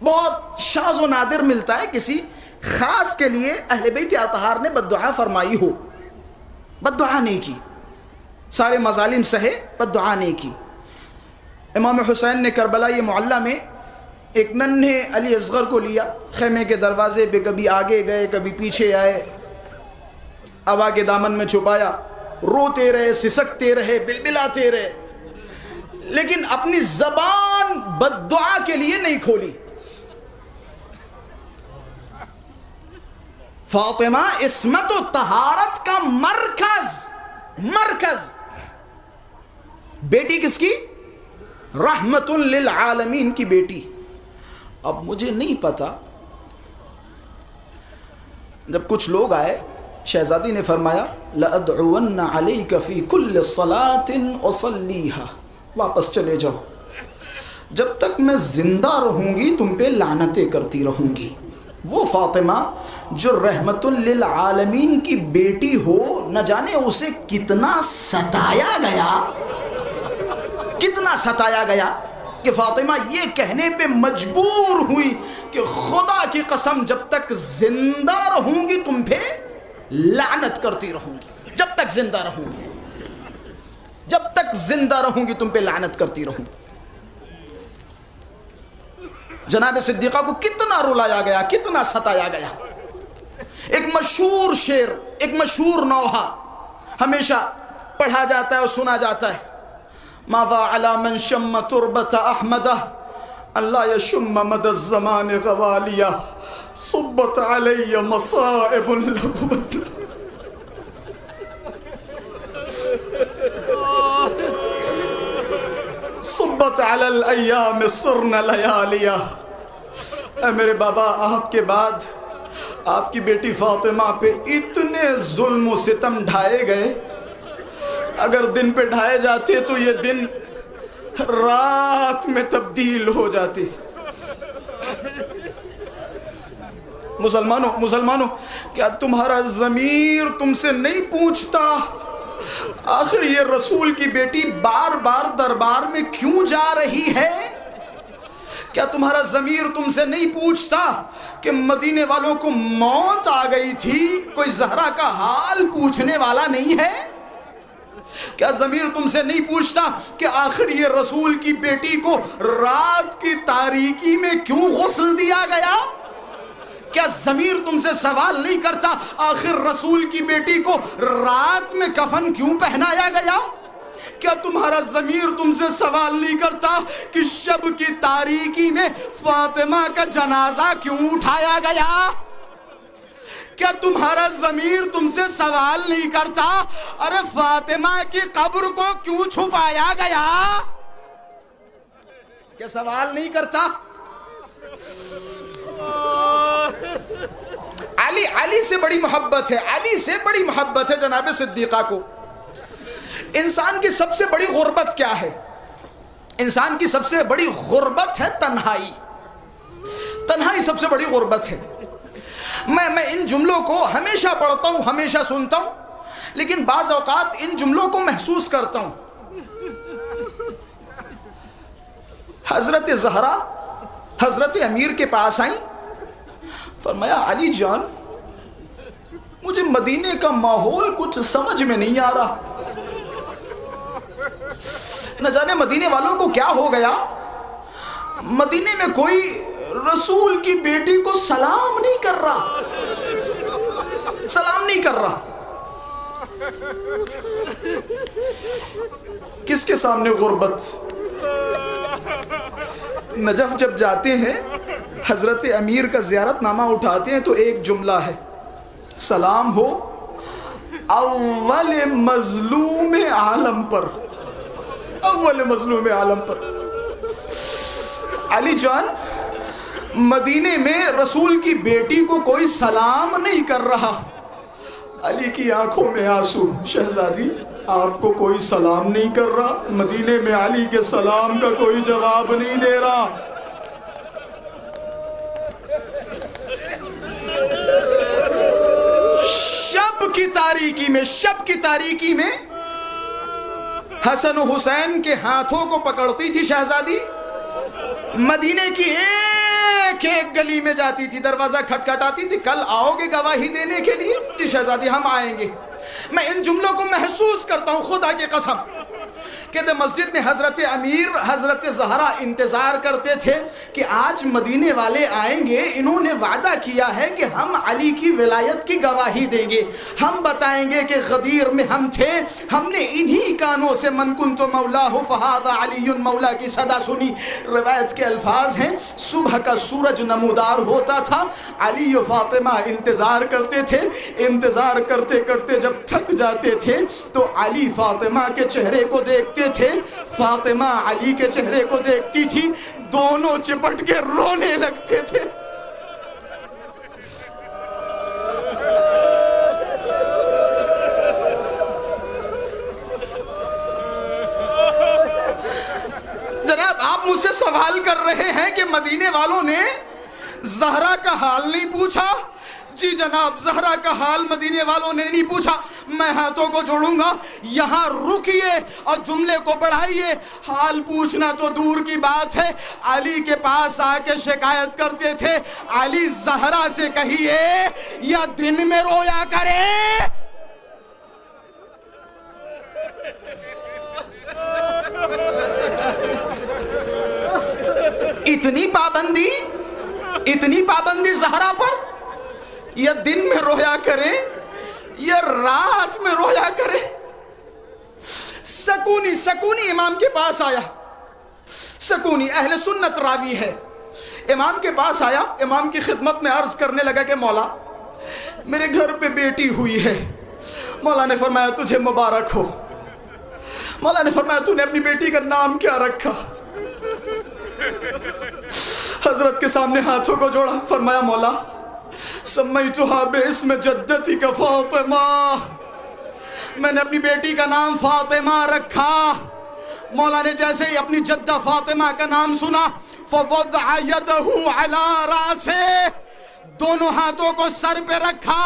بہت شاذ و نادر ملتا ہے کسی خاص کے لیے اہل بیت اطہار نے بد دعا فرمائی ہو. بد دعا نہیں کی، سارے مظالم سہے، بد دعا نہیں کی. امام حسین نے کربلا یہ معلّہ میں ایک ننھے علی اصغر کو لیا، خیمے کے دروازے پہ کبھی آگے گئے کبھی پیچھے آئے، ابا کے دامن میں چھپایا، روتے رہے، سسکتے رہے، بلبلاتے رہے. لیکن اپنی زبان بد دعا کے لیے نہیں کھولی. فاطمہ عصمت و طہارت کا مرکز. بیٹی کس کی؟ رحمت للعالمین کی بیٹی. اب مجھے نہیں پتا، جب کچھ لوگ آئے شہزادی نے فرمایا لأدعون علیک فی کل صلاة اصلیہا، واپس چلے جاؤ، جب تک میں زندہ رہوں گی تم پہ لعنتیں کرتی رہوں گی. وہ فاطمہ جو رحمت للعالمین کی بیٹی ہو، نہ جانے اسے کتنا ستایا گیا کہ فاطمہ یہ کہنے پہ مجبور ہوئی کہ خدا کی قسم جب تک زندہ رہوں گی تم پہ لعنت کرتی رہوں گی، جب تک زندہ رہوں گی تم پہ لعنت کرتی رہوں گی. جناب صدیقہ کو کتنا رلایا گیا، کتنا ستایا گیا. ایک مشہور شعر، ایک مشہور نوحہ ہمیشہ پڑھا جاتا ہے اور سنا جاتا ہے. ماذا علی من شم تربت احمدہ اللہ یشم مد الزمان غوالیہ صبت علی مصائب لبت. صبت علی الایام صرن لیالیہ. اے میرے بابا، آپ کے بعد آپ کی بیٹی فاطمہ پہ اتنے ظلم و ستم ڈھائے گئے، اگر دن پہ ڈھائے جاتے تو یہ دن رات میں تبدیل ہو جاتے. مسلمانوں کیا تمہارا ضمیر تم سے نہیں پوچھتا آخر یہ رسول کی بیٹی بار بار دربار میں کیوں جا رہی ہے؟ کیا تمہارا ضمیر تم سے نہیں پوچھتا کہ مدینے والوں کو موت آ گئی تھی، کوئی زہرا کا حال پوچھنے والا نہیں ہے؟ کیا ضمیر تم سے نہیں پوچھتا کہ آخر یہ رسول کی بیٹی کو رات کی تاریکی میں کیوں غسل دیا گیا؟ کیا ضمیر تم سے سوال نہیں کرتا آخر رسول کی بیٹی کو رات میں کفن کیوں پہنایا گیا؟ کیا تمہارا ضمیر تم سے سوال نہیں کرتا کہ شب کی تاریکی میں فاطمہ کا جنازہ کیوں اٹھایا گیا؟ کیا تمہارا ضمیر تم سے سوال نہیں کرتا ارے فاطمہ کی قبر کو کیوں چھپایا گیا؟ کیا سوال نہیں کرتا؟ علی سے بڑی محبت ہے، علی سے بڑی محبت ہے جناب صدیقہ کو. انسان کی سب سے بڑی غربت کیا ہے؟ انسان کی سب سے بڑی غربت ہے تنہائی. تنہائی سب سے بڑی غربت ہے. میں ان جملوں کو ہمیشہ پڑھتا ہوں، ہمیشہ سنتا ہوں، لیکن بعض اوقات ان جملوں کو محسوس کرتا ہوں. حضرت زہرا حضرت امیر کے پاس آئیں، فرمایا علی جان مجھے مدینے کا ماحول کچھ سمجھ میں نہیں آ رہا، نہ جانے مدینے والوں کو کیا ہو گیا، مدینے میں کوئی رسول کی بیٹی کو سلام نہیں کر رہا. کس کے سامنے غربت؟ نجف جب جاتے ہیں حضرت امیر کا زیارت نامہ اٹھاتے ہیں تو ایک جملہ ہے، سلام ہو اول مظلوم عالم پر. اول مظلوم عالم پر. علی جان مدینے میں رسول کی بیٹی کو کوئی سلام نہیں کر رہا. علی کی آنکھوں میں آنسو، شہزادی آپ کو کوئی سلام نہیں کر رہا، مدینے میں علی کے سلام کا کوئی جواب نہیں دے رہا. شب کی تاریکی میں حسن و حسین کے ہاتھوں کو پکڑتی تھی شہزادی، مدینے کی ایک گلی میں جاتی تھی، دروازہ کھٹکھٹاتی تھی، کل آؤ گے گواہی دینے کے لیے؟ جی شہزادی ہم آئیں گے. میں ان جملوں کو محسوس کرتا ہوں خدا کی قسم. کہتے مسجد میں حضرت امیر حضرت زہرا انتظار کرتے تھے کہ آج مدینے والے آئیں گے، انہوں نے وعدہ کیا ہے کہ ہم علی کی ولایت کی گواہی دیں گے، ہم بتائیں گے کہ غدیر میں ہم تھے، ہم نے انہی کانوں سے من کنت مولا فہذا علی مولا کی صدا سنی۔ روایت کے الفاظ ہیں صبح کا سورج نمودار ہوتا تھا، علی و فاطمہ انتظار کرتے تھے، انتظار کرتے کرتے جب تھک جاتے تھے تو علی فاطمہ کے چہرے کو دیکھتے تھے، فاطمہ علی کے چہرے کو دیکھتی تھی، دونوں چپٹ کے رونے لگتے تھے۔ جناب آپ مجھ سے سوال کر رہے ہیں کہ مدینے والوں نے زہرا کا حال نہیں پوچھا؟ جی جناب، زہرا کا حال مدینے والوں نے نہیں پوچھا۔ میں ہاتھوں کو جوڑوں گا، یہاں رکیے اور جملے کو بڑھائیے۔ حال پوچھنا تو دور کی بات ہے، علی کے پاس آ کے شکایت کرتے تھے، علی زہرا سے کہیے یا دن میں رویا کرے۔ اتنی پابندی زہرا پر، یا دن میں رویا کرے یا رات میں رویا کرے۔ سکونی امام کے پاس آیا، سکونی اہل سنت راوی ہے، امام کے پاس آیا، امام کی خدمت میں عرض کرنے لگا کہ مولا میرے گھر پہ بیٹی ہوئی ہے۔ مولا نے فرمایا تجھے مبارک ہو۔ مولا نے فرمایا تو نے اپنی بیٹی کا نام کیا رکھا؟ حضرت کے سامنے ہاتھوں کو جوڑا، فرمایا مولا سمیتھا باسم جدتی کا فاطمہ، میں نے اپنی بیٹی کا نام فاطمہ رکھا۔ مولا نے جیسے ہی اپنی جدہ فاطمہ کا نام سنا، فوضع یدہ علی راسہ، دونوں ہاتھوں کو سر پہ رکھا۔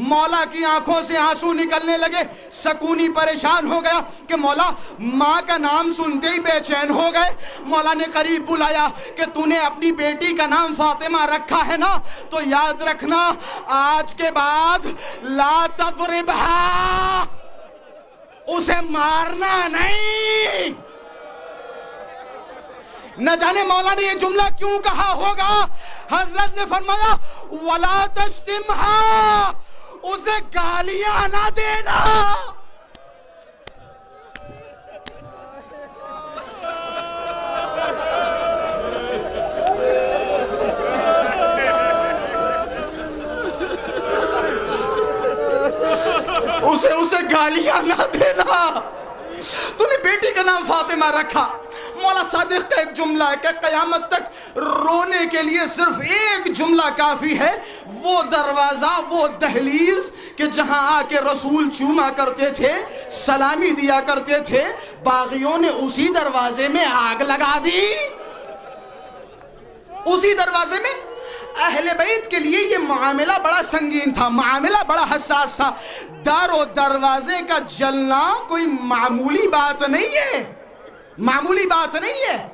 مولا کی آنکھوں سے آنسو نکلنے لگے۔ سکونی پریشان ہو گیا کہ مولا ماں کا نام سنتے ہی بے چین ہو گئے۔ مولا نے قریب بلایا کہ تو نے اپنی بیٹی کا نام فاطمہ رکھا ہے نا، تو یاد رکھنا آج کے بعد لا تضربها، اسے مارنا نہیں۔ نہ جانے مولا نے یہ جملہ کیوں کہا ہوگا۔ حضرت نے فرمایا وَلَا تَشْتِمْهَا، اسے گالیاں نہ دینا۔ اسے گالیاں نہ دینا۔ تو نے بیٹی کا نام فاطمہ رکھا۔ مولا صادق کا ایک جملہ ہے کہ قیامت تک رونے کے لیے صرف ایک جملہ کافی ہے، وہ دروازہ، وہ دہلیز کہ جہاں آ کے رسول چوما کرتے تھے، سلامی دیا کرتے تھے، باغیوں نے اسی دروازے میں آگ لگا دی۔ اسی دروازے میں اہل بیت کے لیے یہ معاملہ بڑا سنگین تھا، معاملہ بڑا حساس تھا۔ در و دروازے کا جلنا کوئی معمولی بات نہیں ہے، معمولی بات نہیں ہے۔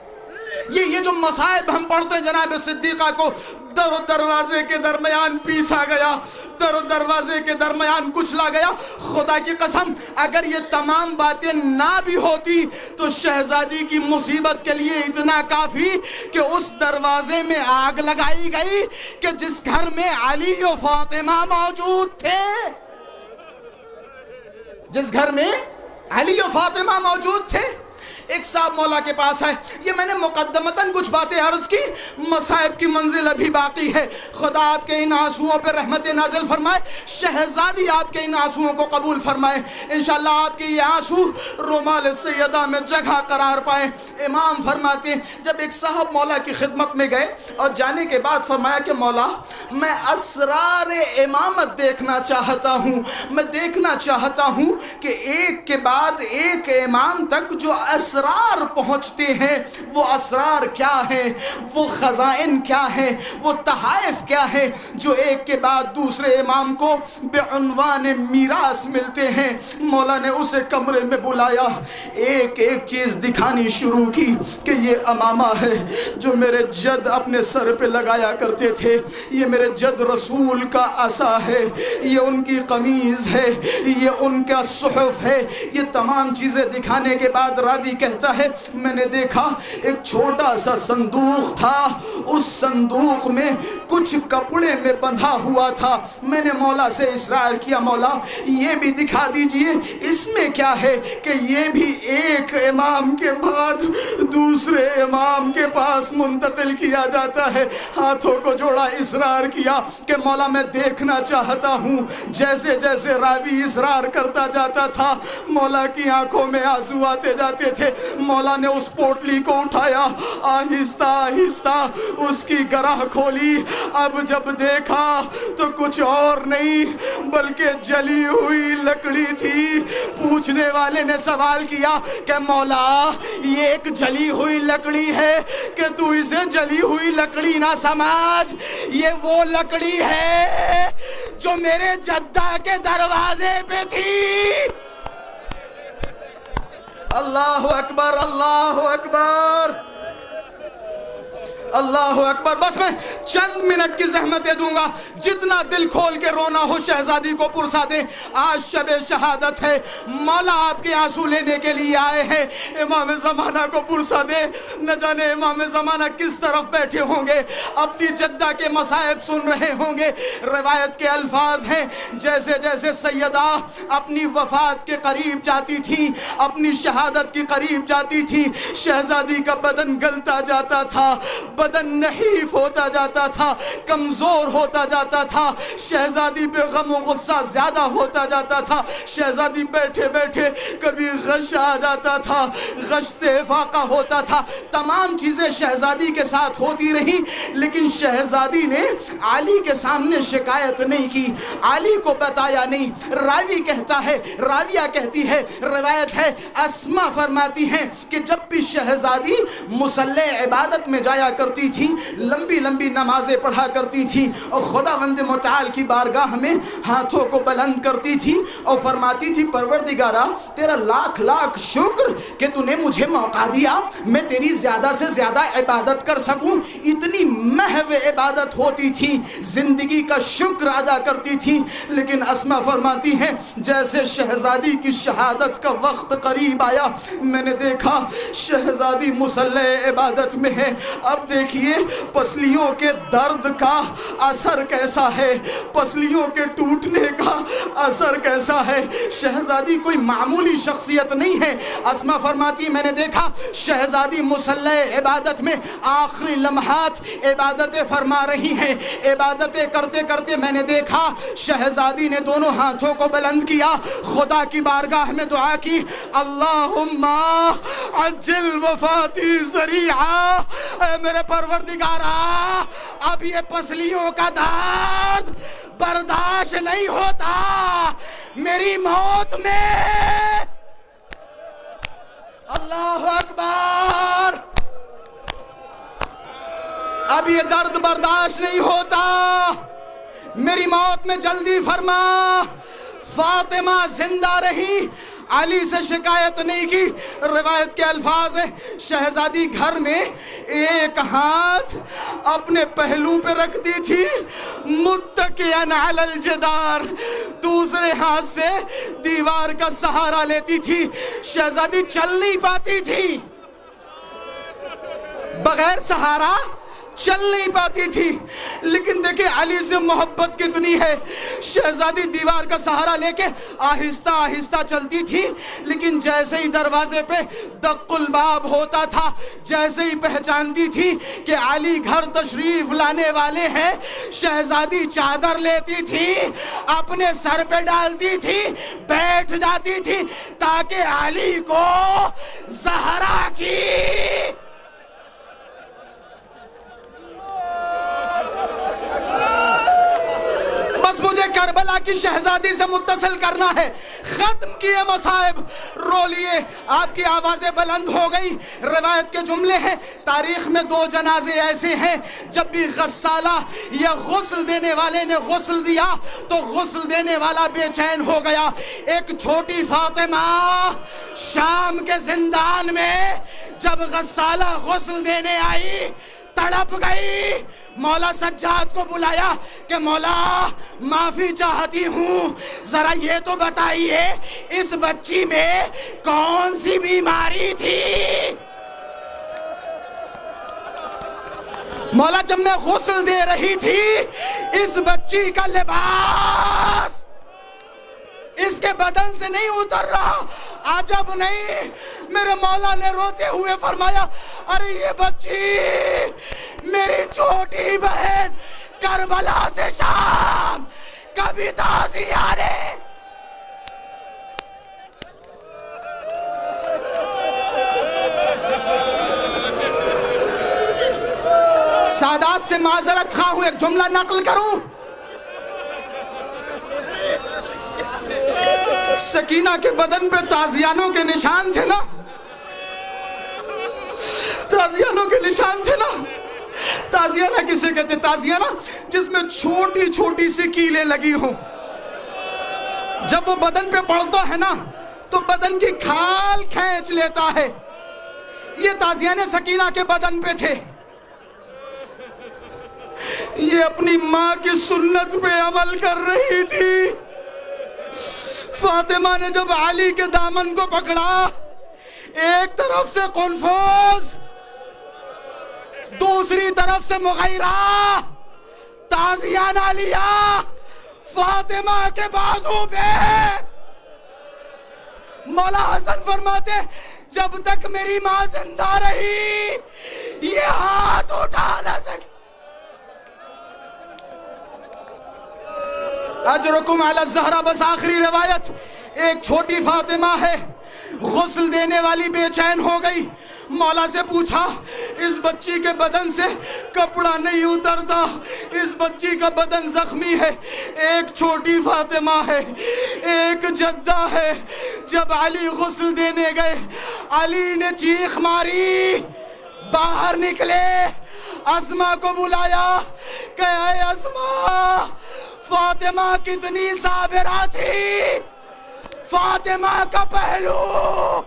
یہ جو مصائب ہم پڑھتے ہیں جناب صدیقہ کو در و دروازے کے درمیان پیسا گیا، در و دروازے کے درمیان کچلا گیا، خدا کی قسم اگر یہ تمام باتیں نہ بھی ہوتی تو شہزادی کی مصیبت کے لیے اتنا کافی کہ اس دروازے میں آگ لگائی گئی کہ جس گھر میں علی و فاطمہ موجود تھے، جس گھر میں علی و فاطمہ موجود تھے۔ ایک صاحب مولا کے پاس ہے، یہ میں نے مقدمتاً کچھ باتیں عرض کی، مصائب کی منزل ابھی باقی ہے۔ خدا آپ کے ان آنسوؤں پہ رحمت نازل فرمائے، شہزادی آپ کے ان آنسوؤں کو قبول فرمائے، انشاءاللہ آپ کے یہ آنسو رومال سیدہ میں جگہ قرار پائیں۔ امام فرماتے ہیں جب ایک صاحب مولا کی خدمت میں گئے اور جانے کے بعد فرمایا کہ مولا میں اسرار امامت دیکھنا چاہتا ہوں، میں دیکھنا چاہتا ہوں کہ ایک کے بعد ایک امام تک جو اسرار اسرار پہنچتے ہیں. وہ اسرار کیا ہیں؟ وہ خزائن کیا ہیں؟ وہ تحائف کیا ہیں جو ایک کے بعد دوسرے امام کو بعنوان میراث ملتے ہیں؟ مولا نے اسے کمرے میں بلایا، ایک ایک چیز دکھانی شروع کی کہ یہ امامہ ہے جو میرے جد اپنے سر پہ لگایا کرتے تھے، یہ میرے جد رسول کا عصا ہے، یہ ان کی قمیض ہے، یہ ان کا صحف ہے. یہ تمام چیزیں دکھانے کے بعد راوی کہتا ہے میں نے دیکھا ایک چھوٹا سا صندوق تھا، اس صندوق میں کچھ کپڑے میں بندھا ہوا تھا. میں نے مولا سے اصرار کیا مولا یہ بھی دکھا دیجئے اس میں کیا ہے کہ یہ بھی ایک امام کے بعد دوسرے امام کے پاس منتقل کیا جاتا ہے. ہاتھوں کو جوڑا، اصرار کیا کہ مولا میں دیکھنا چاہتا ہوں. جیسے جیسے راوی اصرار کرتا جاتا تھا مولا کی آنکھوں میں آنسو آتے جاتے تھے. مولا نے اس پوٹلی کو اٹھایا، آہستہ آہستہ اس کی گرہ کھولی. اب جب دیکھا تو کچھ اور نہیں بلکہ جلی ہوئی لکڑی تھی. پوچھنے والے نے سوال کیا کہ مولا یہ ایک جلی ہوئی لکڑی ہے کہ تو اسے جلی ہوئی لکڑی نہ سمجھ، یہ وہ لکڑی ہے جو میرے جدہ کے دروازے پہ تھی. اللہ اکبر، اللہ اکبر، اللہ اکبر. بس میں چند منٹ کی زحمتیں دوں گا، جتنا دل کھول کے رونا ہو شہزادی کو پرسا دیں. آج شب شہادت ہے، مولا آپ کے آنسو لینے کے لیے آئے ہیں. امام زمانہ کو پرسا دیں. نہ جانے امام زمانہ کس طرف بیٹھے ہوں گے، اپنی جدہ کے مصائب سن رہے ہوں گے. روایت کے الفاظ ہیں جیسے جیسے سیدہ اپنی وفات کے قریب جاتی تھی، اپنی شہادت کے قریب جاتی تھی، شہزادی کا بدن گلتا جاتا تھا، بدن نحیف ہوتا جاتا تھا، کمزور ہوتا جاتا تھا. شہزادی پہ غم و غصہ زیادہ ہوتا جاتا تھا. شہزادی بیٹھے بیٹھے کبھی غش آ جاتا تھا، غش سے افاقہ ہوتا تھا. تمام چیزیں شہزادی کے ساتھ ہوتی رہی، لیکن شہزادی نے علی کے سامنے شکایت نہیں کی، علی کو بتایا نہیں. راوی کہتا ہے، راویہ کہتی ہے، روایت ہے اسما فرماتی ہیں کہ جب بھی شہزادی مصلی عبادت میں جایا کرتی تھی، لمبی لمبی نمازیں پڑھا کرتی تھی اور خداوند متعال کی بارگاہ میں ہاتھوں کو بلند کرتی تھی اور فرماتی تھی پروردگارا تیرا لاکھ لاکھ شکر کہ تو نے مجھے موقع دیا میں تیری زیادہ سے زیادہ عبادت کر سکوں. اتنی محو عبادت ہوتی تھی، زندگی کا شکر ادا کرتی تھی. لیکن اسما فرماتی ہیں جیسے شہزادی کی شہادت کا وقت قریب آیا، میں نے دیکھا شہزادی مصلی عبادت میں ہے. اب دیکھیے پسلیوں کے درد کا اثر کیسا ہے، پسلیوں کے ٹوٹنے کا اثر کیسا ہے. شہزادی کوئی معمولی شخصیت نہیں ہے. اسما فرماتی میں نے دیکھا شہزادی مصلی عبادت میں آخری لمحات عبادتیں فرما رہی ہیں. عبادتیں کرتے کرتے میں نے دیکھا شہزادی نے دونوں ہاتھوں کو بلند کیا، خدا کی بارگاہ میں دعا کی، اللہم عجل وفاتی سریعا، اے میرے پروردگارا اب یہ پسلیوں کا درد برداشت نہیں ہوتا، میری موت میں. اللہ اکبر. اب یہ درد برداشت نہیں ہوتا، میری موت میں جلدی فرما. فاطمہ زندہ رہی، علی سے شکایت نہیں کی. روایت کے الفاظ ہیں شہزادی گھر میں ایک ہاتھ اپنے پہلو پہ رکھتی تھی متکئن علی الجدار، دوسرے ہاتھ سے دیوار کا سہارا لیتی تھی. شہزادی چل نہیں پاتی تھی، بغیر سہارا چل نہیں پاتی تھی. لیکن دیکھیں علی سے محبت کتنی ہے. شہزادی دیوار کا سہارا لے کے آہستہ آہستہ چلتی تھی، لیکن جیسے ہی دروازے پہ دق الباب ہوتا تھا، جیسے ہی پہچانتی تھی کہ علی گھر تشریف لانے والے ہیں، شہزادی چادر لیتی تھی، اپنے سر پہ ڈالتی تھی، بیٹھ جاتی تھی تاکہ علی کو زہرا کی بس مجھے کربلا اللہ کی شہزادی سے متصل کرنا ہے. ختم کیے مصائب، رو لیے. آپ کی آوازیں بلند ہو گئی. روایت کے جملے ہیں، تاریخ میں 2 جنازے ایسے ہیں جب بھی غسالہ یا غسل دینے والے نے غسل دیا تو غسل دینے والا بے چین ہو گیا. ایک چھوٹی فاطمہ شام کے زندان میں جب غسالہ غسل دینے آئی تڑپ گئی. مولا سجاد کو بلایا کہ مولا معافی چاہتی ہوں، ذرا یہ تو بتائیے اس بچی میں کون سی بیماری تھی؟ مولا جب میں غسل دے رہی تھی اس بچی کا لباس اس کے بدن سے نہیں اتر رہا. عجب نہیں، میرے مولا نے روتے ہوئے فرمایا ارے یہ بچی میری چھوٹی بہن کربلا سے شام کبھی تازیانے. سادات سے معذرت خواہ ہوں، ایک جملہ نقل کروں. سکینہ کے بدن پہ تازیانوں کے نشان تھے نا، تازیانوں کے نشان تھے نا. تازیانہ کسے کہتے؟ تازیانہ جس میں چھوٹی چھوٹی سی کیلیں لگی ہوں. جب وہ بدن پہ پڑتا ہے نا تو بدن کی کھال کھینچ لیتا ہے. یہ تازیانے سکینہ کے بدن پہ تھے. یہ اپنی ماں کی سنت پہ عمل کر رہی تھی. فاطمہ نے جب علی کے دامن کو پکڑا، ایک طرف سے قنفذ، دوسری طرف سے مغیرہ، تازیانہ لیا فاطمہ کے بازو پہ. مولا حسن فرماتے جب تک میری ماں زندہ رہی یہ ہاتھ اٹھا نہ سکی. اجرکم علی الزہرا. بس آخری روایت، ایک چھوٹی فاطمہ ہے غسل دینے والی بے چین ہو گئی. مولا سے پوچھا اس بچی کے بدن سے کپڑا نہیں اترتا، اس بچی کا بدن زخمی ہے. ایک چھوٹی فاطمہ ہے، ایک جدہ ہے. جب علی غسل دینے گئے علی نے چیخ ماری، باہر نکلے، اسما کو بلایا کہ اے اسما فاطمہ کتنی صابرہ تھی. فاطمہ کا پہلو،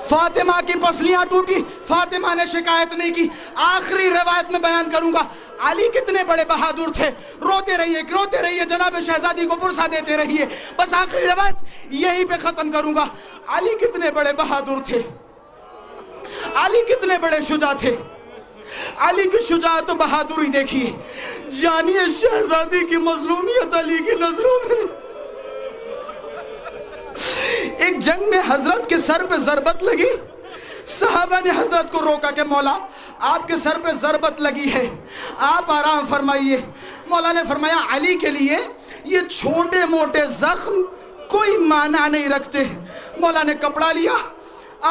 فاطمہ کی پسلیاں ٹوٹی. فاطمہ نے شکایت نہیں کی. آخری روایت میں بیان کروں گا علی کتنے بڑے بہادر تھے. روتے رہیے جناب شہزادی کو پرسا دیتے رہیے. بس آخری روایت یہیں پہ ختم کروں گا. علی کتنے بڑے بہادر تھے، علی کتنے بڑے شجاع تھے. علی کی شجاعت و بہادری دیکھیے. جانیے شہزادی کی مظلومیت علی کی نظروں میں. ایک جنگ میں حضرت کے سر پہ ضربت لگی. صحابہ نے حضرت کو روکا کہ مولا آپ کے سر پہ ضربت لگی ہے، آپ آرام فرمائیے. مولا نے فرمایا علی کے لیے یہ چھوٹے موٹے زخم کوئی معنی نہیں رکھتے. مولا نے کپڑا لیا،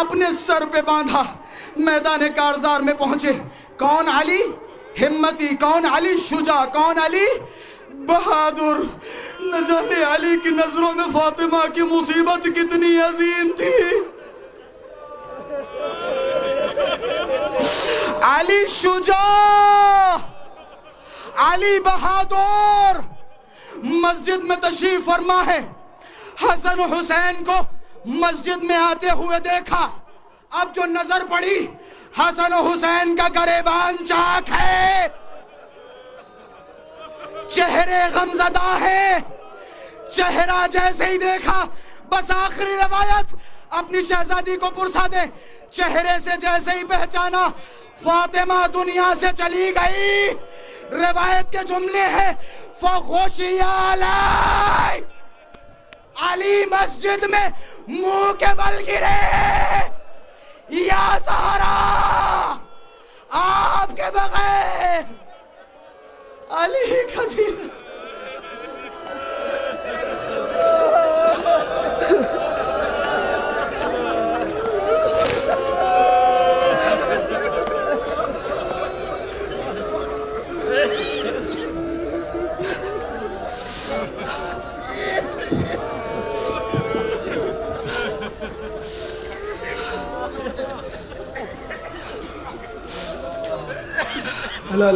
اپنے سر پہ باندھا، میدان کارزار میں پہنچے. کون علی ہمتی، کون علی شجاع، کون علی بہادر. نہ جانے علی کی نظروں میں فاطمہ کی مصیبت کتنی عظیم تھی. علی شجاع، علی بہادر. مسجد میں تشریف فرما ہے. حسن و حسین کو مسجد میں آتے ہوئے دیکھا. اب جو نظر پڑی حسن و حسین کا گریبان چاک ہے، چہرے غمزدہ ہے. چہرہ جیسے ہی دیکھا، بس آخری روایت اپنی شہزادی کو پرسا دے. چہرے سے جیسے ہی پہچانا فاطمہ دنیا سے چلی گئی. روایت کے جملے ہیں فغشی علی، علی مسجد میں منہ کے بل گرے. یا زہرا آپ کے بغیر علی کا دین. على